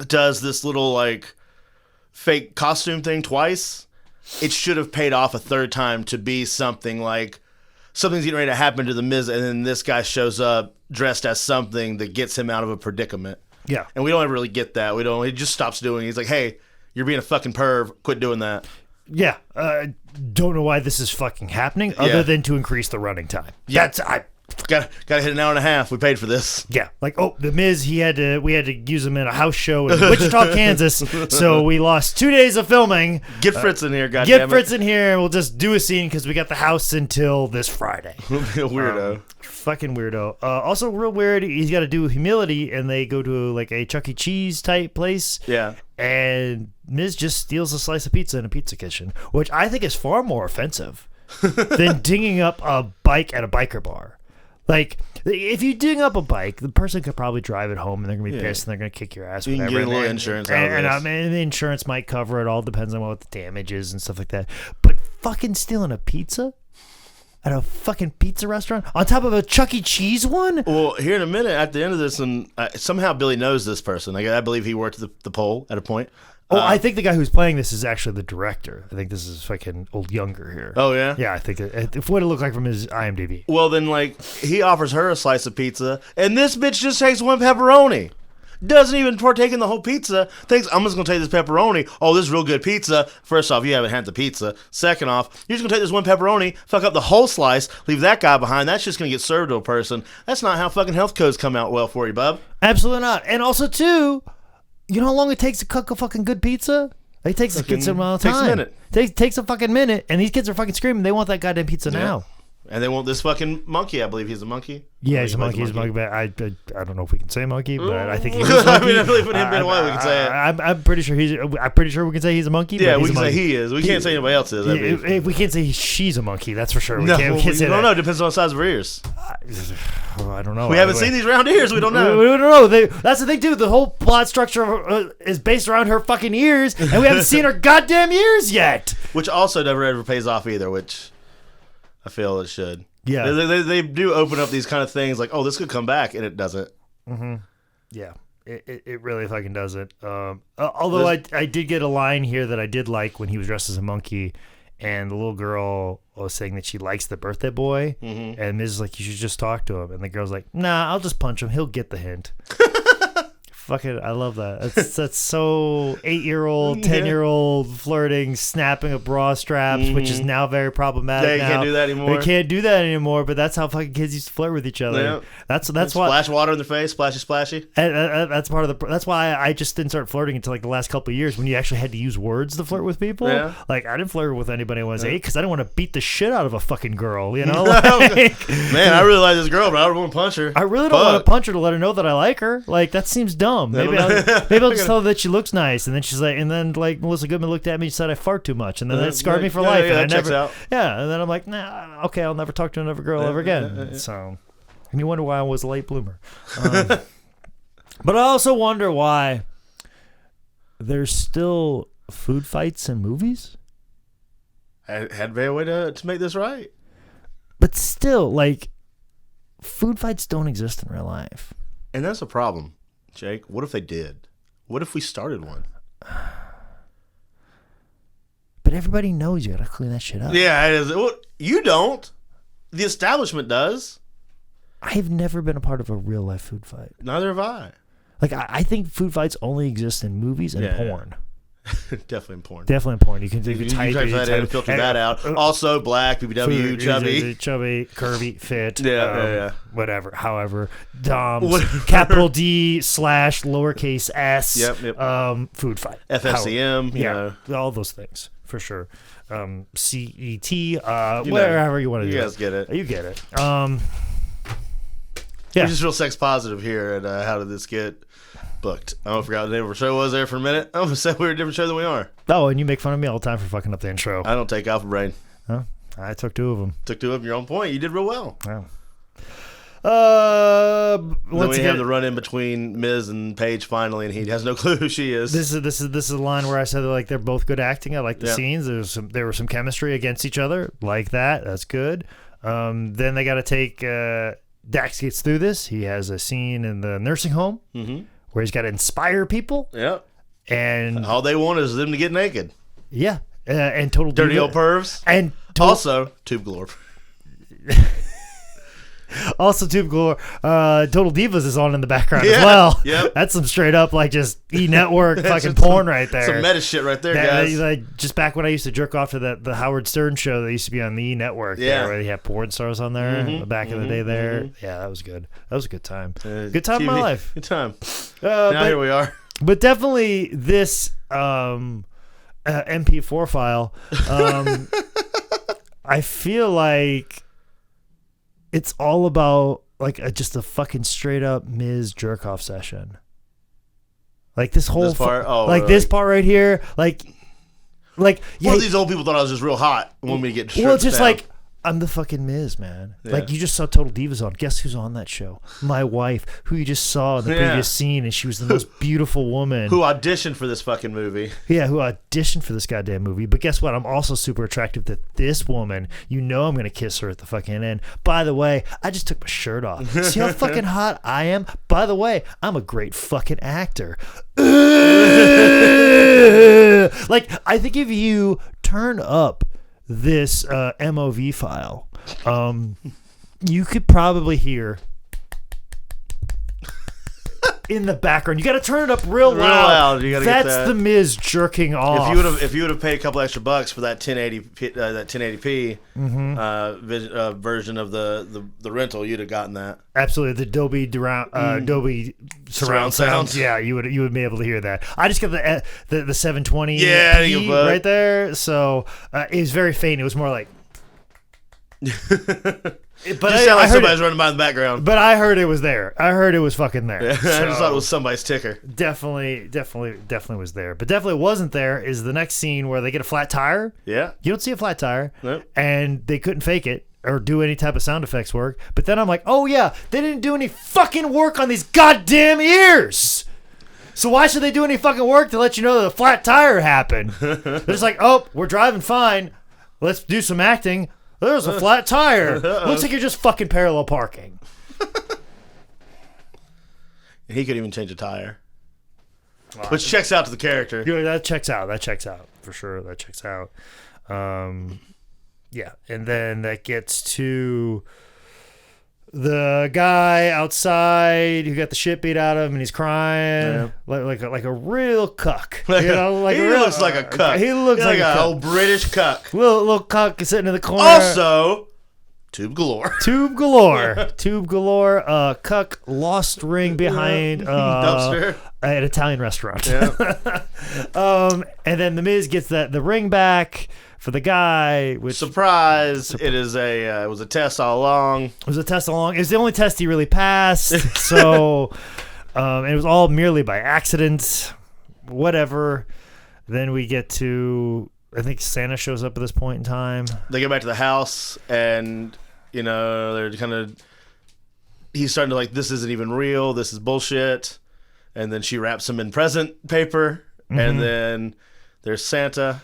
does this little like fake costume thing twice, it should have paid off a third time to be something like something's getting ready to happen to the Miz, and then this guy shows up dressed as something that gets him out of a predicament. Yeah, and we don't ever really get that. We don't. He just stops doing it. He's like, "Hey, you're being a fucking perv. Quit doing that." Yeah, don't know why this is fucking happening, other than to increase the running time. Yeah, Got to hit an hour and a half. We paid for this. Yeah, like the Miz, we had to use him in a house show in Wichita, Kansas. So we lost 2 days of filming. Get Fritz in here, goddammit. Get Fritz in here, and we'll just do a scene because we got the house until this Friday. Weirdo. Fucking weirdo. Also, real weird. He's got to do humility, and they go to like a Chuck E. Cheese type place. Yeah. And Miz just steals a slice of pizza in a pizza kitchen, which I think is far more offensive than dinging up a bike at a biker bar. Like, if you ding up a bike, the person could probably drive it home, and they're going to be pissed, and they're going to kick your ass. You can get a little insurance out of this. And the insurance might cover it. All depends on what the damage is and stuff like that. But fucking stealing a pizza at a fucking pizza restaurant on top of a Chuck E. Cheese one? Well, here in a minute, at the end of this, and somehow Billy knows this person. I believe he worked the poll at a point. I think the guy who's playing this is actually the director. I think this is fucking old Younger here. Oh, yeah? Yeah, I think if what it looked like from his IMDb. Well, then, like, he offers her a slice of pizza, and this bitch just takes one pepperoni. Doesn't even partake in the whole pizza. Thinks, I'm just going to take this pepperoni. Oh, this is real good pizza. First off, you haven't had the pizza. Second off, you're just going to take this one pepperoni, fuck up the whole slice, leave that guy behind. That's just going to get served to a person. That's not how fucking health codes come out well for you, bub. Absolutely not. And also, too, you know how long it takes to cook a fucking good pizza? It takes the kids a amount of time. Takes a minute. Takes a fucking minute, and these kids are fucking screaming. They want that goddamn pizza now. And they want this fucking monkey. I believe he's a monkey. Yeah, he's a monkey. He's a monkey. But I don't know if we can say monkey, but I think he's a monkey. I mean, I believe in him being white, we can say it. I'm pretty sure we can say he's a monkey. Yeah, but we can say he is. We can't say anybody else is. If we can't say she's a monkey, that's for sure. We can't say that. No, it depends on the size of her ears. I don't know. We haven't seen these round ears. We don't know. We don't know. That's the thing, too. The whole plot structure is based around her fucking ears, and we haven't seen her goddamn ears yet. Which also never ever pays off either, which I feel it should. Yeah. They do open up these kind of things like, oh, this could come back, and it doesn't. Mm-hmm. Yeah. It really fucking doesn't. Although I did get a line here that I did like when he was dressed as a monkey, and the little girl was saying that she likes the birthday boy, and Miz is like, you should just talk to him. And the girl's like, nah, I'll just punch him. He'll get the hint. Fuck it, I love that. That's so 8-year-old, 10-year-old flirting, snapping of bra straps, which is now very problematic. Yeah, you can't do that anymore. We can't do that anymore. But that's how fucking kids used to flirt with each other. Yeah. That's why splash water in their face, splashy. And that's part of the. That's why I just didn't start flirting until like the last couple of years when you actually had to use words to flirt with people. Yeah. Like I didn't flirt with anybody when I was 8 because I didn't want to beat the shit out of a fucking girl. You know, like, man, I really like this girl, but I don't want to punch her. I really don't want to punch her to let her know that I like her. Like that seems dumb. Maybe I'll just tell her that she looks nice, and then she's like, and then like Melissa Goodman looked at me and said I fart too much, and then that scarred me for life. Yeah, and that checks out. Yeah, and then I'm like, nah, okay, I'll never talk to another girl ever again. So, and you wonder why I was a late bloomer. But I also wonder why there's still food fights in movies. Had to be a way to make this right. But still, like, food fights don't exist in real life. And that's a problem, Jake. What if they did? What if we started one? But everybody knows you gotta clean that shit up. Yeah, it is. Well, you don't. The establishment does. I've never been a part of a real life food fight. Neither have I. Like, I think food fights only exist in movies and porn. Definitely in porn. Definitely in porn. You can type that in, filter that out. Also, black, BBW, chubby. Chubby, curvy, fit. Yeah. Whatever. However, DOMS, capital D / lowercase s. Yep. Food fight. FFCM. You know. All those things for sure. CET. Wherever you want to do it. You guys get it. You get it. We're just real sex positive here. And how did this get booked? I forgot what the name of our show was there for a minute. I almost said we were a different show than we are. Oh, and you make fun of me all the time for fucking up the intro. I don't take Alpha Brain. Huh? I took 2 of them. Took 2 of them. Your own point. You did real well. Yeah. Then we have the run in between Miz and Paige finally, and he has no clue who she is. This is a line where I said like they're both good acting. I like the scenes. There was some chemistry against each other. Like that. That's good. Then they got to take. Dax gets through this. He has a scene in the nursing home where he's got to inspire people. Yep. And all they want is them to get naked. Yeah. And total dirty old pervs. And also tube galore. Also, Tube Galore, Total Divas is on in the background as well. Yep. That's some straight up like just E-Network fucking porn right there. Some meta shit right there, guys. Like just back when I used to jerk off to the Howard Stern show that used to be on the E-Network. Yeah, where they had porn stars on there back in the day. There, yeah, that was good. That was a good time. Good time in my life. Good time. Now here we are. But definitely this MP4 file. I feel like it's all about like just a fucking straight up Miz jerk off session. Like this whole this part right here, like yeah. These old people thought I was just real hot and wanted me to get stripped just down. like I'm the fucking Miz, man. Yeah. Like you just saw Total Divas on. Guess who's on that show? My wife, who you just saw in the previous scene, and she was the most beautiful woman. Who auditioned for this fucking movie. Yeah, who auditioned for this goddamn movie. But guess what? I'm also super attractive to this woman. You know I'm going to kiss her at the fucking end. By the way, I just took my shirt off. See how fucking hot I am? By the way, I'm a great fucking actor. Like, I think if you turn up this MOV file, you could probably hear in the background. You got to turn it up real loud. You gotta That's get that. the Miz jerking off. If you would have paid a couple extra bucks for that 1080p version of the rental, you'd have gotten that. Absolutely, the Dolby surround sound. Yeah, you would be able to hear that. I just got the 720 right there, so it was very faint. It was more like. But it sounded like somebody's running by in the background. But I heard it was there. I heard it was fucking there. Yeah, so I just thought it was somebody's ticker. Definitely was there. But definitely wasn't there is the next scene where they get a flat tire. Yeah. You don't see a flat tire. Nope. And they couldn't fake it or do any type of sound effects work. But then I'm like, oh yeah, they didn't do any fucking work on these goddamn ears. So why should they do any fucking work to let you know that a flat tire happened? They're just like, oh, we're driving fine. Let's do some acting. There's a flat tire. Looks like you're just fucking parallel parking. And he couldn't even change a tire. Which checks out to the character. Yeah, that checks out. For sure. That checks out. Yeah. And then that gets to the guy outside who got the shit beat out of him and he's crying like a real cuck. He looks like a cuck. He looks like a old British cuck. Little cuck sitting in the corner. Also, Tube galore. Cuck lost ring behind dumpster at an Italian restaurant. Yeah. And then the Miz gets the ring back for the guy. Which surprise! It was a test all along. It was the only test he really passed. So it was all merely by accident. Whatever. Then we get to, I think Santa shows up at this point in time. They get back to the house and they're kind of. He's starting to like, this isn't even real. This is bullshit. And then she wraps him in present paper. Mm-hmm. And then there's Santa.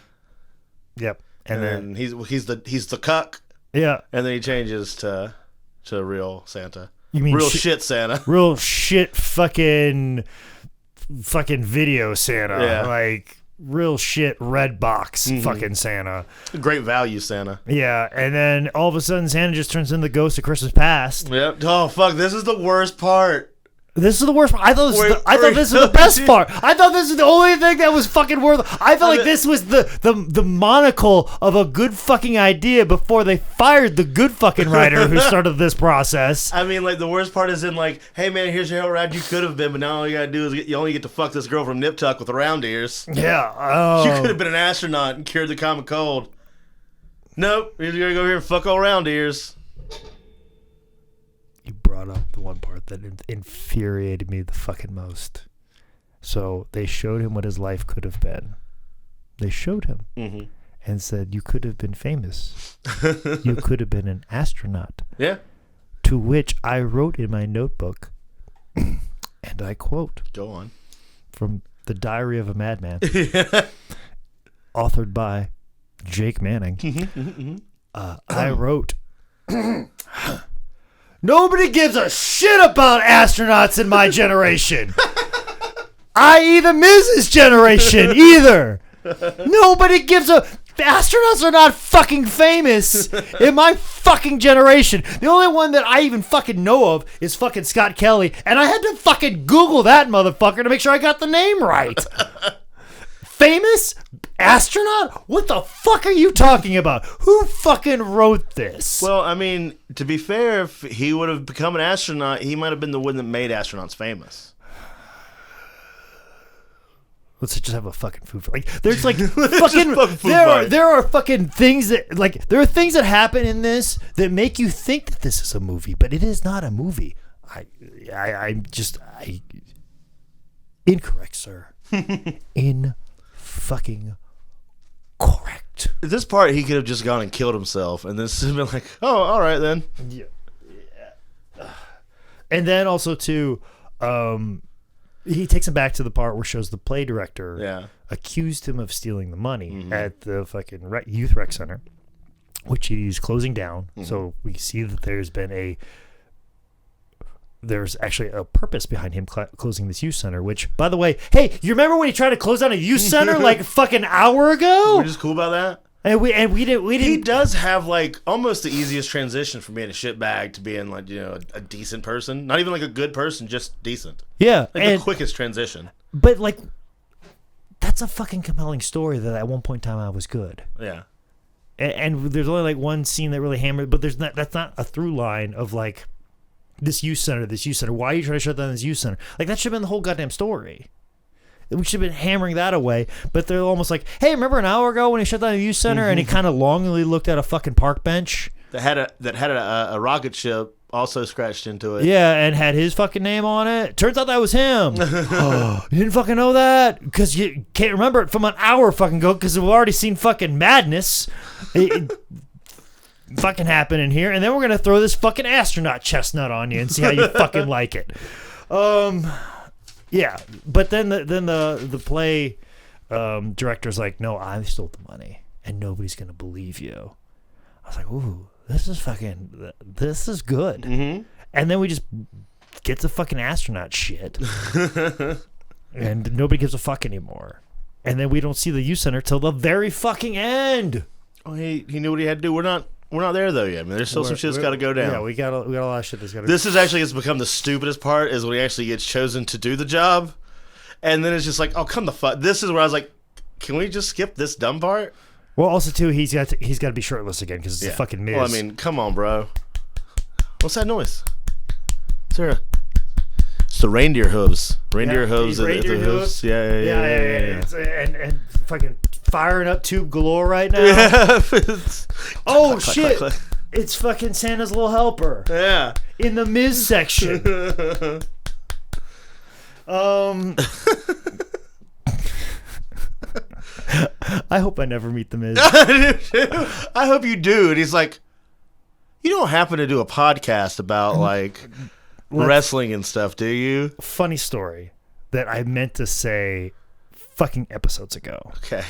Yep. And then he's the cuck. Yeah. And then he changes to real Santa. You mean real shit Santa? Real shit fucking video Santa. Yeah. Like real shit red box fucking Santa. Great value Santa. Yeah. And then all of a sudden Santa just turns into the ghost of Christmas past. Yep. Oh fuck! This is the worst part. This is the worst part. I thought this was the best part. I thought this was the only thing that was fucking worth. I felt like this was the monocle of a good fucking idea before they fired the good fucking writer who started this process. I mean, like the worst part is in like, hey man, here's how rad you could have been, but now all you gotta do is you only get to fuck this girl from Nip Tuck with the round ears. Yeah. You could have been an astronaut and cured the common cold. Nope, you're gonna go here and fuck all round ears. You brought up the one part that infuriated me the fucking most. So they showed him what his life could have been. They showed him and said, you could have been famous. You could have been an astronaut. Yeah. To which I wrote in my notebook, and I quote. Go on. From The Diary of a Madman. Authored by Jake Manning. I wrote... Nobody gives a shit about astronauts in my generation. i.e. the Miz's generation either. Nobody gives a astronauts are not fucking famous in my fucking generation. The only one that I even fucking know of is fucking Scott Kelly, and I had to fucking Google that motherfucker to make sure I got the name right. Famous astronaut? What the fuck are you talking about? Who fucking wrote this? Well, I mean, to be fair, if he would have become an astronaut, he might have been the one that made astronauts famous. Let's just have a fucking food fight. Like, there's like fucking there are fucking things that like there are things that happen in this that make you think that this is a movie, but it is not a movie. I'm just incorrect, sir. In fucking correct. At this part, he could have just gone and killed himself, and this has been like, oh, all right then. Yeah. And then also too, he takes him back to the part where shows the play director accused him of stealing the money at the fucking youth rec center, which he's closing down. So we see that there's actually a purpose behind him closing this youth center, which, by the way, hey, you remember when he tried to close down a youth center like a fucking hour ago? We're just cool about that. And we didn't. He does have like almost the easiest transition from being a shitbag to being like, you know, a decent person. Not even like a good person, just decent. Yeah, like the quickest transition. But like, that's a fucking compelling story that at one point in time I was good. Yeah. And there's only like one scene that really hammered, but that's not a through line of like this youth center. Why are you trying to shut down this youth center? Like that should have been the whole goddamn story. We should have been hammering that away, but they're almost like, hey, remember an hour ago when he shut down the youth center and he kind of longingly looked at a fucking park bench that had a rocket ship also scratched into it. Yeah, and had his fucking name on it. Turns out that was him. Oh, you didn't fucking know that because you can't remember it from an hour fucking ago because we've already seen fucking madness. It fucking happen in here, and then we're gonna throw this fucking astronaut chestnut on you and see how you fucking like it. Yeah, but then the play director's like, no, I stole the money, and nobody's gonna believe you. I was like, ooh, this is good. Mm-hmm. And then we just get the fucking astronaut shit, and nobody gives a fuck anymore. And then we don't see the youth center till the very fucking end. Oh, he knew what he had to do. We're not there though yet. I mean, there's still some shit that's got to go down. Yeah, we got a lot of shit that's got to. This is actually has become the stupidest part is when he actually gets chosen to do the job, and then it's just like, oh, come the fuck. This is where I was like, can we just skip this dumb part? Well, also too, he's got to be shirtless again because it's a fucking Miz. Well, I mean, come on, bro. What's that noise? Sarah. It's the reindeer hooves. Reindeer hooves. Reindeer hooves. Yeah. And fucking firing up tube galore right now. Yeah. Oh shit! Click. It's fucking Santa's little helper. Yeah. In the Miz section. I hope I never meet the Miz. I hope you do. And he's like, you don't happen to do a podcast about like wrestling and stuff, do you? Funny story that I meant to say fucking episodes ago. Okay.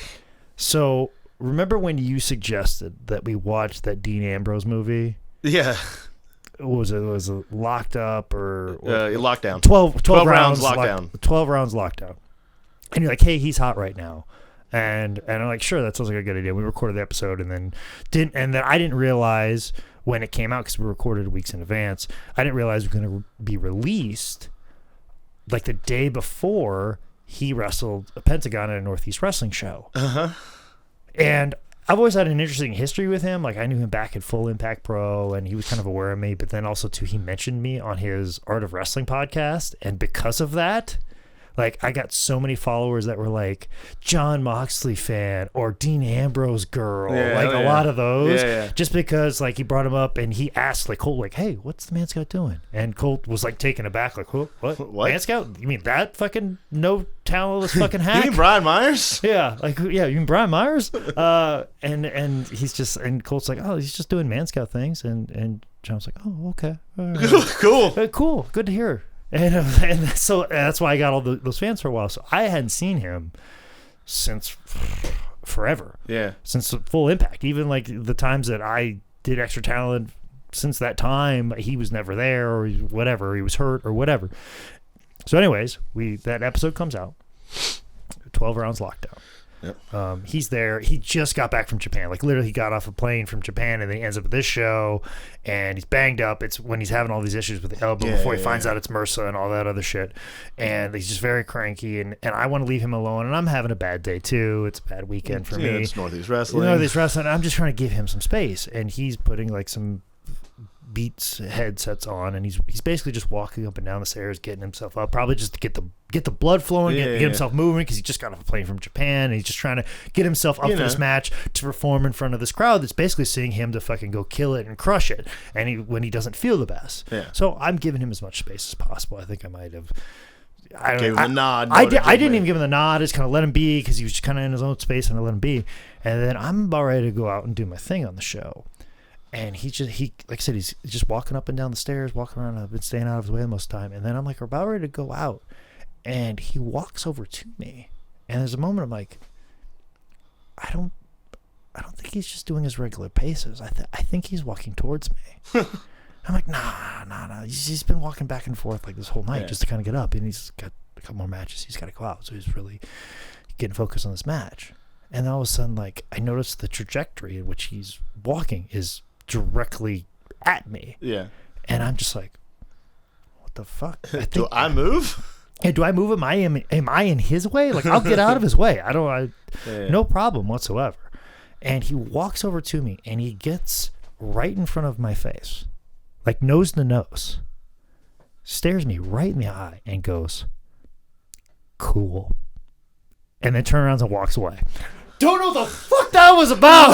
So, remember when you suggested that we watch that Dean Ambrose movie? Yeah. Was it Locked Up or Lockdown? 12 rounds lockdown. 12 rounds lockdown. And you're like, hey, he's hot right now. And I'm like, sure, that sounds like a good idea. We recorded the episode and then I didn't realize when it came out because we recorded weeks in advance. I didn't realize it was going to be released like the day before he wrestled a Pentagon at a Northeast Wrestling show. Uh-huh. And I've always had an interesting history with him. Like I knew him back at Full Impact Pro and he was kind of aware of me, but then also too, he mentioned me on his Art of Wrestling podcast. And because of that, like I got so many followers that were like Jon Moxley fan or Dean Ambrose girl, a lot of those, just because like he brought him up and he asked like Colt like, hey, what's the Man Scout doing? And Colt was like taken aback like, what? Man Scout? You mean that fucking no talentless fucking hack? You mean Brian Myers? Yeah, like you mean Brian Myers? And he's just and Colt's like, oh, he's just doing Man Scout things, and John's like, oh, okay, cool, good to hear. And so that's why I got all those fans for a while. So I hadn't seen him since forever. Yeah. Since Full Impact. Even like the times that I did Extra Talent, since that time, he was never there or whatever. He was hurt or whatever. So anyways, that episode comes out. 12 rounds lockdown. Yep. He's there. He just got back from Japan. Like literally, he got off a plane from Japan, and then he ends up at this show, and he's banged up. It's when he's having all these issues with the elbow before he finds out it's MRSA and all that other shit, and he's just very cranky. And I want to leave him alone, and I'm having a bad day too. It's a bad weekend for me. It's Northeast Wrestling. Northeast Wrestling. I'm just trying to give him some space, and he's putting like some Beats headsets on, and he's basically just walking up and down the stairs, getting himself up, probably just to get the blood flowing, get himself moving, because he just got off a plane from Japan, and he's just trying to get himself up for this match to perform in front of this crowd that's basically seeing him to fucking go kill it and crush it, and when he doesn't feel the best. So I'm giving him as much space as possible. I think I might have. Gave him the nod. I didn't even give him the nod. I just kind of let him be, because he was just kind of in his own space, and I let him be. And then I'm about ready to go out and do my thing on the show. And he like I said, he's just walking up and down the stairs, walking around. I've been staying out of his way most of the time. And then I'm like, we're about ready to go out. And he walks over to me. And there's a moment I'm like, I don't think he's just doing his regular paces. I think he's walking towards me. I'm like, nah. He's been walking back and forth like this whole night just to kind of get up. And he's got a couple more matches he's got to go out. So he's really getting focused on this match. And then all of a sudden, like, I noticed the trajectory in which he's walking is directly at me. Yeah. And I'm just like, what the fuck? Do I move? Hey, do I move? Am I in his way? Like, I'll get out of his way. No problem whatsoever. And he walks over to me, and he gets right in front of my face, like nose to nose, stares me right in the eye, and goes, cool. And then turns around and walks away. Don't know what the fuck that was about.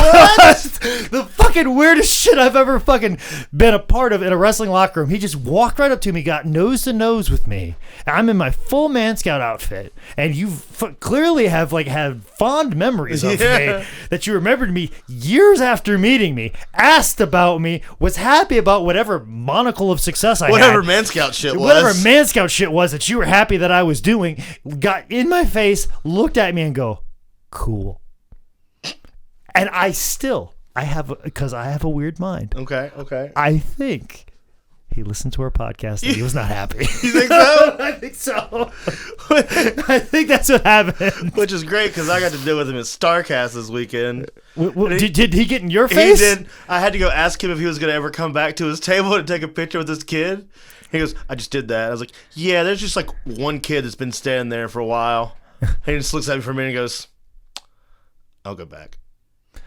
The fucking weirdest shit I've ever fucking been a part of in a wrestling locker room. He just walked right up to me, got nose to nose with me. I'm in my full Man Scout outfit, and you clearly have like had fond memories of me, that you remembered me years after meeting me, asked about me, was happy about whatever monocle of success I had. Whatever Man Scout shit was. Whatever Man Scout shit was that you were happy that I was doing, got in my face, looked at me, and go, cool. And because I have a weird mind. Okay. I think he listened to our podcast and he was not happy. You think so? I think so. I think that's what happened. Which is great, because I got to deal with him at StarCast this weekend. Did he get in your face? He did. I had to go ask him if he was going to ever come back to his table to take a picture with his kid. He goes, I just did that. I was like, yeah, there's just like one kid that's been standing there for a while. And he just looks at me for a minute and goes, I'll go back.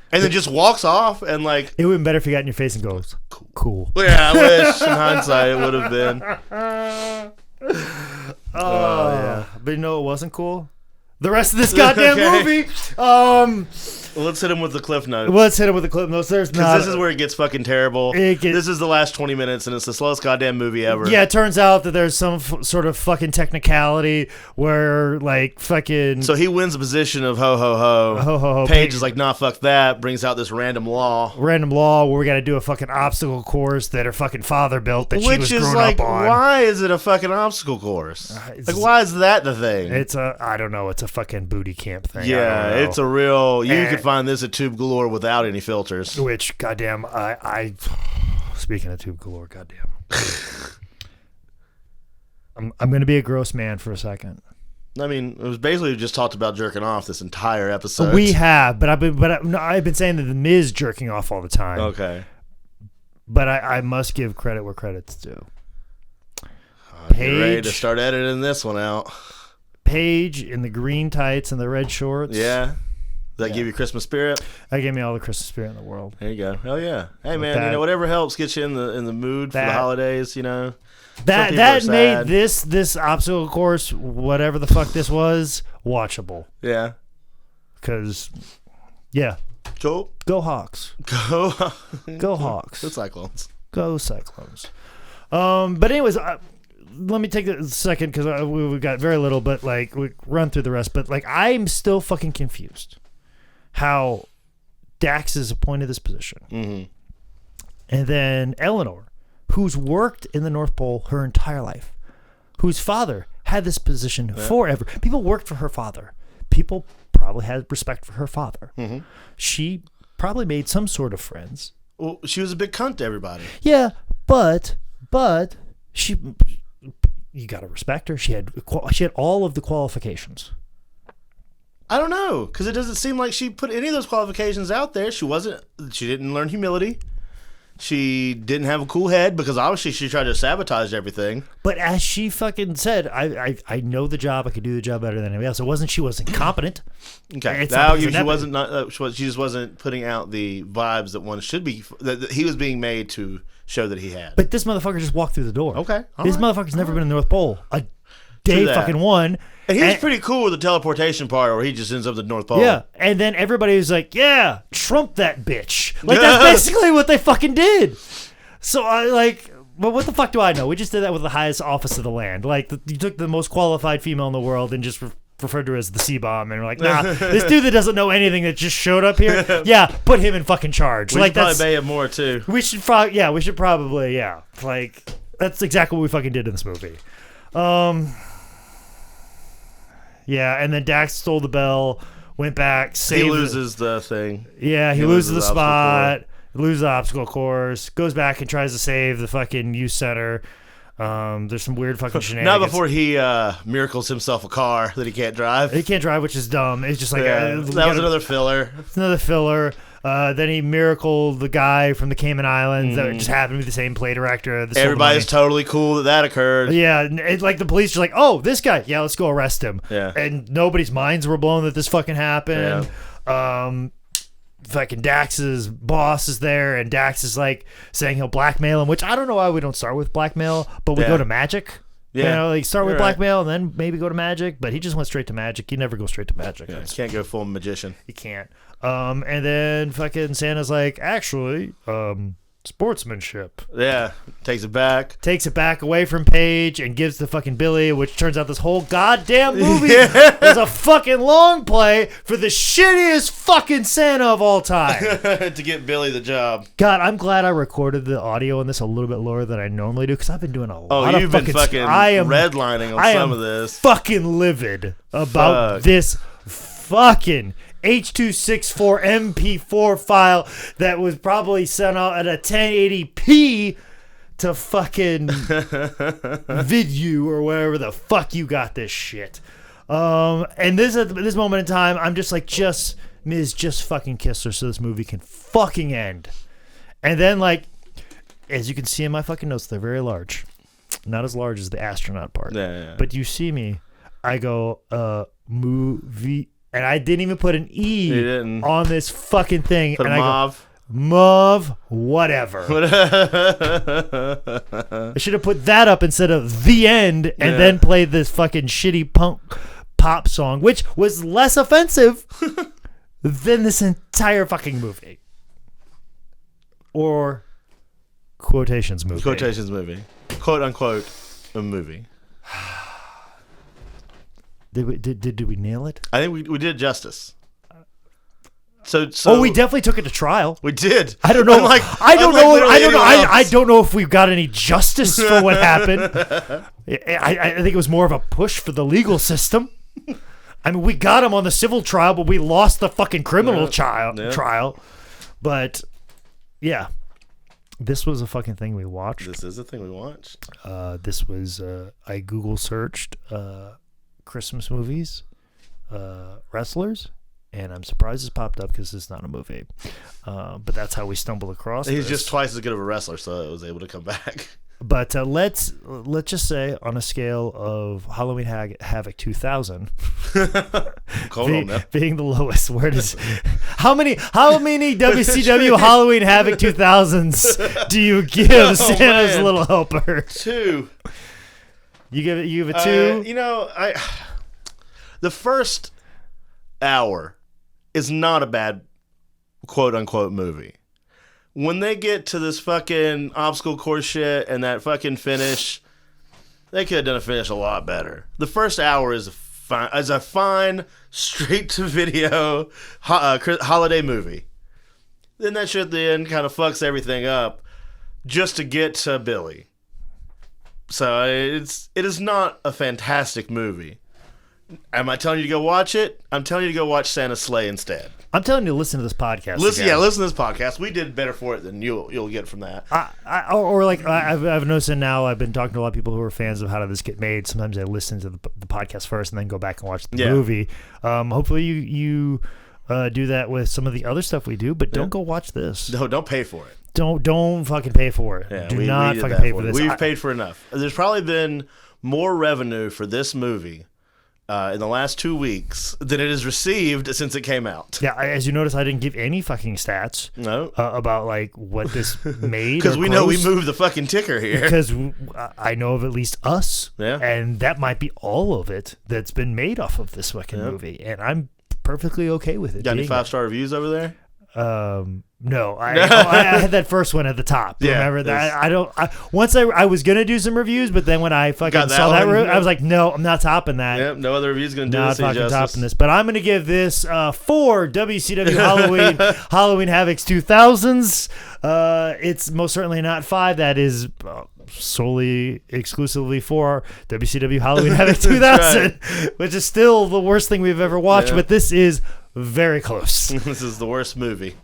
And then just walks off, and like, it would have been better if he got in your face and goes, cool. Yeah, I wish in hindsight it would have been. Yeah. But you know it wasn't cool? The rest of this goddamn movie. Well, let's hit him with the cliff notes. Let's hit him with the cliff notes. There's not. This is where it gets fucking terrible. This is the last 20 minutes, and it's the slowest goddamn movie ever. Yeah, it turns out that there's some sort of fucking technicality where, like, fucking. So he wins the position of ho ho ho. Ho ho ho. Paige is like, nah, fuck that. Brings out this random law. Where we got to do a fucking obstacle course that her fucking father built that she was grown up on. Why is it a fucking obstacle course? Like, why is that the thing? I don't know. It's a fucking booty camp thing. Yeah, it's a real. You could find this at Tube Galore without any filters. Which, goddamn, I speaking of Tube Galore, goddamn, I'm going to be a gross man for a second. I mean, it was basically just talked about jerking off this entire episode. We have, but I've been saying that the Miz jerking off all the time. Okay, but I must give credit where credit's due. Paige, ready to start editing this one out. Paige in the green tights and the red shorts. Yeah. Does that give you Christmas spirit? That gave me all the Christmas spirit in the world. There you go. Hell yeah. Hey man, whatever helps get you in the mood for the holidays, That made this obstacle course, whatever the fuck this was, watchable. Yeah. Because Go Hawks. Go Hawks. Go Cyclones. Go Cyclones. But anyways, let me take a second, because we've got very little, but like we run through the rest. But like, I'm still fucking confused how Dax is appointed this position. Mm-hmm. And then Eleanor, who's worked in the North Pole her entire life, whose father had this position forever. People worked for her father. People probably had respect for her father. Mm-hmm. She probably made some sort of friends. Well, she was a big cunt to everybody. Yeah, but you got to respect her. She had all of the qualifications. I don't know, because it doesn't seem like she put any of those qualifications out there. She didn't learn humility. She didn't have a cool head because obviously she tried to sabotage everything. But as she fucking said, I know the job. I could do the job better than anybody else. She wasn't competent. Okay, she just wasn't putting out the vibes that one should be. That he was being made to show that he had. But this motherfucker just walked through the door. Okay, this motherfucker's never been in the North Pole. Day fucking one. And he's pretty cool with the teleportation part where he just ends up at the North Pole. Yeah. And then everybody was like, yeah, Trump that bitch. Like, that's basically what they fucking did. So but what the fuck do I know? We just did that with the highest office of the land. Like, you took the most qualified female in the world and just referred to her as the C-bomb. And we're like, nah, this dude that doesn't know anything that just showed up here, yeah, put him in fucking charge. We should probably pay him more, too. We should probably, yeah. Like, that's exactly what we fucking did in this movie. Yeah, and then Dax stole the bell, went back, saved. He loses the thing. Yeah, he loses the spot, loses the obstacle course, goes back and tries to save the fucking youth center. There's some weird fucking shenanigans. Not before he miracles himself a car that he can't drive. He can't drive, which is dumb. It's just like that was another filler. It's another filler. Then he miracled the guy from the Cayman Islands that just happened to be the same play director. Everybody's totally cool that occurred. Yeah, like the police are like, oh, this guy, yeah, let's go arrest him. Yeah. And nobody's minds were blown that this fucking happened. Yeah. Fucking Dax's boss is there, and Dax is like saying he'll blackmail him, which I don't know why we don't start with blackmail, but we go to magic. Yeah, start with blackmail and then maybe go to magic, but he just went straight to magic. You never go straight to magic. Yeah, you can't go full magician. You can't. And then fucking Santa's like, actually, sportsmanship. Yeah, takes it back away from Paige and gives the fucking Billy, which turns out this whole goddamn movie was a fucking long play for the shittiest fucking Santa of all time. To get Billy the job. God, I'm glad I recorded the audio on this a little bit lower than I normally do because I've been doing a lot of you've been fucking redlining on some of this. Fucking livid about this fucking H264 MP4 file that was probably sent out at a 1080p to fucking VidU or wherever the fuck you got this shit. And this at this moment in time, I'm just like, Ms. just fucking kiss her so this movie can fucking end. And then, like, as you can see in my fucking notes, they're very large. Not as large as the astronaut part. Yeah. But you see me, I go, movie. And I didn't even put an E on this fucking thing. Put and a mauve. Mauve, whatever. I should have put that up instead of the end and then played this fucking shitty punk pop song, which was less offensive than this entire fucking movie. Or quotations movie. Quotations movie. Quote unquote a movie. Did we nail it? I think we did justice. So we definitely took it to trial. We did. I don't know. I don't know if we got any justice for what happened. I think it was more of a push for the legal system. I mean, we got him on the civil trial, but we lost the fucking criminal trial. But yeah, this was a fucking thing we watched. This is a thing we watched. This was I Google searched Christmas movies, wrestlers, and I'm surprised it's popped up because it's not a movie. But that's how we stumbled across He's this. just twice as good of a wrestler, so it was able to come back. But let's just say on a scale of Halloween Havoc 2000 being the lowest, where does how many WCW Halloween Havoc 2000s do you give Santa's Little Helper? 2. You give it 2? The first hour is not a bad quote unquote movie. When they get to this fucking obstacle course shit and that fucking finish, they could have done a finish a lot better. The first hour is a fine straight to video holiday movie. Then that shit at the end kind of fucks everything up just to get to Billy. So it is not a fantastic movie. Am I telling you to go watch it? I'm telling you to go watch Santa's Sleigh instead. I'm telling you to listen to this podcast. Listen again. to this podcast. We did better for it than you'll get from that. I've noticed now. I've been talking to a lot of people who are fans of How Did This Get Made. Sometimes they listen to the podcast first and then go back and watch the movie. Hopefully you do that with some of the other stuff we do, but don't go watch this. No, don't pay for it. Don't fucking pay for it. Yeah, do we not did fucking that pay for for it. this. We've paid for enough. There's probably been more revenue for this movie in the last 2 weeks than it has received since it came out. Yeah, as you notice, I didn't give any fucking stats about like what this made. Because we know we moved the fucking ticker here. Because I know of at least us, yeah, and that might be all of it that's been made off of this fucking movie, and I'm perfectly okay with it. Got any 5-star reviews over there? No, I had that first one at the top. Yeah, remember that? I was gonna do some reviews, but then when I fucking saw that, I was like, no, I'm not topping that. Yep, no other reviews gonna do not this fucking justice. topping this. But I'm gonna give this 4 WCW Halloween Havocs 2000s. It's most certainly not 5. That is solely exclusively for WCW Halloween Havoc 2000, which is still the worst thing we've ever watched. But this is very close. This is the worst movie.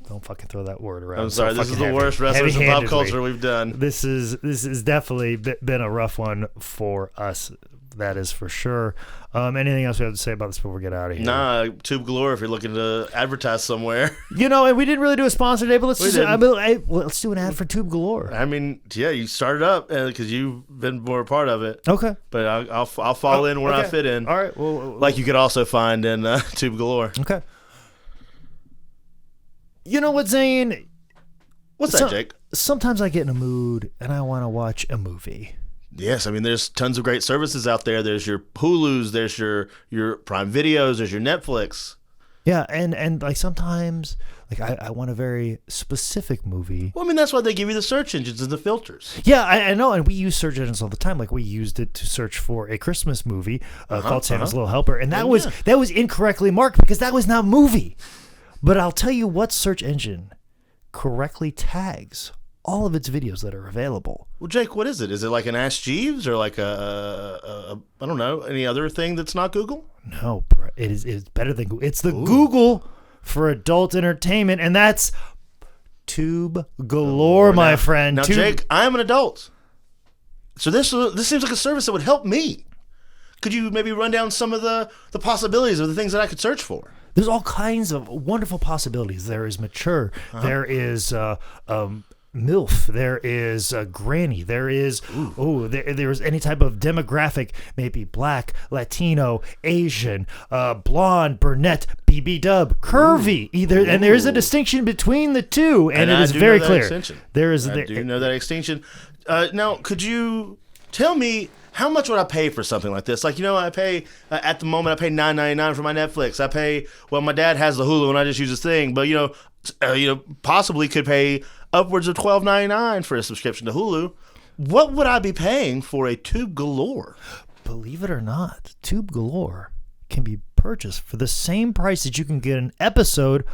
Don't fucking throw that word around. I'm sorry. This is the worst wrestlers in pop culture we've done. This is definitely been a rough one for us. That is for sure. Anything else we have to say about this before we get out of here? Nah, Tube Galore if you're looking to advertise somewhere. And we didn't really do a sponsor today, but let's do an ad for Tube Galore. I mean, yeah, you started up because you've been more a part of it. Okay. But I'll fall in where I fit in. All right. Well, like you could also find in Tube Galore. Okay. You know what, Zane? What's that, Jake? Sometimes I get in a mood and I want to watch a movie. Yes, I mean, there's tons of great services out there. There's your Hulus, there's your Prime Videos, there's your Netflix. Yeah, and like sometimes like I want a very specific movie. Well, I mean, that's why they give you the search engines and the filters. Yeah, I know, and we use search engines all the time. Like we used it to search for a Christmas movie called Santa's Little Helper, and that was incorrectly marked because that was not movie. But I'll tell you what search engine correctly tags all of its videos that are available. Well, Jake, what is it? Is it like an Ask Jeeves or like a I don't know, any other thing that's not Google? No, it's better than Google. It's the Google for adult entertainment, and that's Tube Galore, my friend. Now, Jake, I am an adult. So this seems like a service that would help me. Could you maybe run down some of the possibilities of the things that I could search for? There's all kinds of wonderful possibilities. There is mature. There is MILF. There is granny. There is there's any type of demographic, maybe black, Latino, Asian, blonde, brunette, BB dub, curvy. And there is a distinction between the two, and it is very clear. There is. I do know that extinction. Now, could you tell me? How much would I pay for something like this? Like, I pay, at the moment, I pay $9.99 for my Netflix. I pay, my dad has the Hulu and I just use his thing. But, possibly could pay upwards of $12.99 for a subscription to Hulu. What would I be paying for a Tube Galore? Believe it or not, Tube Galore can be purchased for the same price that you can get an episode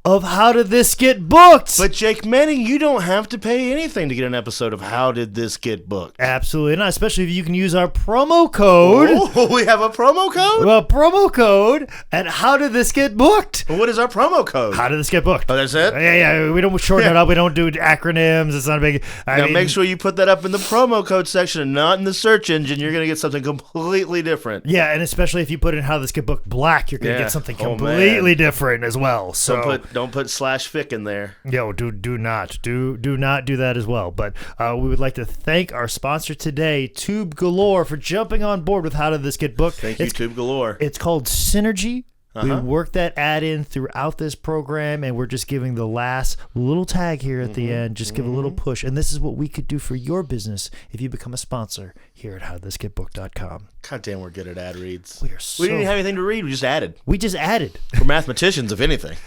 of How Did This Get Booked? But Jake Manning, you don't have to pay anything to get an episode of How Did This Get Booked. Absolutely not, especially if you can use our promo code. Oh, we have a promo code? Well, promo code at How Did This Get Booked? What is our promo code? How Did This Get Booked? Oh, that's it? Yeah, we don't shorten it up. We don't do acronyms. It's not a big... Now, make sure you put that up in the promo code section and not in the search engine. You're going to get something completely different. Yeah, and especially if you put in How Did This Get Booked black, you're going to get something completely different as well. So Don't put /fic in there. Yo, do not do that as well. But we would like to thank our sponsor today, Tube Galore, for jumping on board with How Did This Get Booked. Thank you, Tube Galore. It's called Synergy. We work that ad in throughout this program, and we're just giving the last little tag here at the end. Just give a little push. And this is what we could do for your business if you become a sponsor here at howthisgetbooked.com. God damn, we're good at ad reads. We didn't even have anything to read. We just added. We're mathematicians, if anything.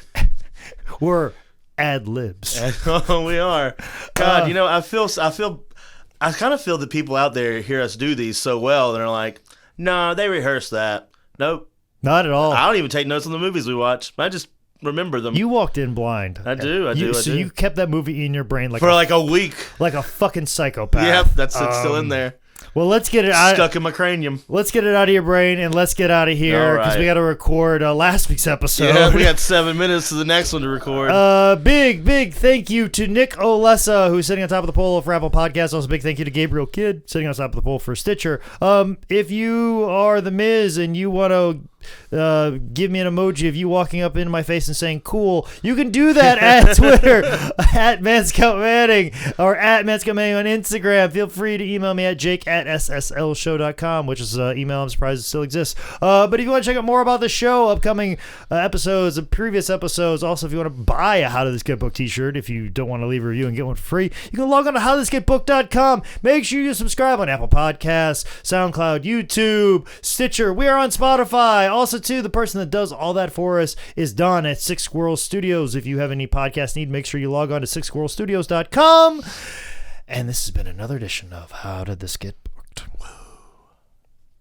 We're ad libs. We are. God, I kind of feel that people out there hear us do these so well, and are like, no, they rehearsed that. Nope. Not at all. I don't even take notes on the movies we watch. I just remember them. You walked in blind. I do. So you kept that movie in your brain for like a week. Like a fucking psychopath. Yep, that's it's still in there. Well, let's get it out. Stuck in my cranium. Let's get it out of your brain and let's get out of here because we got to record last week's episode. Yeah, we got 7 minutes to the next one to record. Big thank you to Nick Olesa, who's sitting on top of the poll for Apple Podcasts. Also, big thank you to Gabriel Kidd, sitting on top of the poll for Stitcher. If you are the Miz and you want to give me an emoji of you walking up into my face and saying cool, you can do that at Twitter at Manscout Manning or at Manscout Manning on Instagram. Feel free to email me at jake@sslshow.com, which is an email I'm surprised it still exists. But if you want to check out more about the show, upcoming episodes and previous episodes, also if you want to buy a How Did This Get Booked t-shirt, if you don't want to leave a review and get one for free, you can log on to howthisgetbooked.com. Make sure you subscribe on Apple Podcasts, SoundCloud, YouTube, Stitcher. We are on Spotify. Also, too, the person that does all that for us is Don at Six Squirrel Studios. If you have any podcast need, make sure you log on to sixsquirrelstudios.com. And this has been another edition of How Did This Get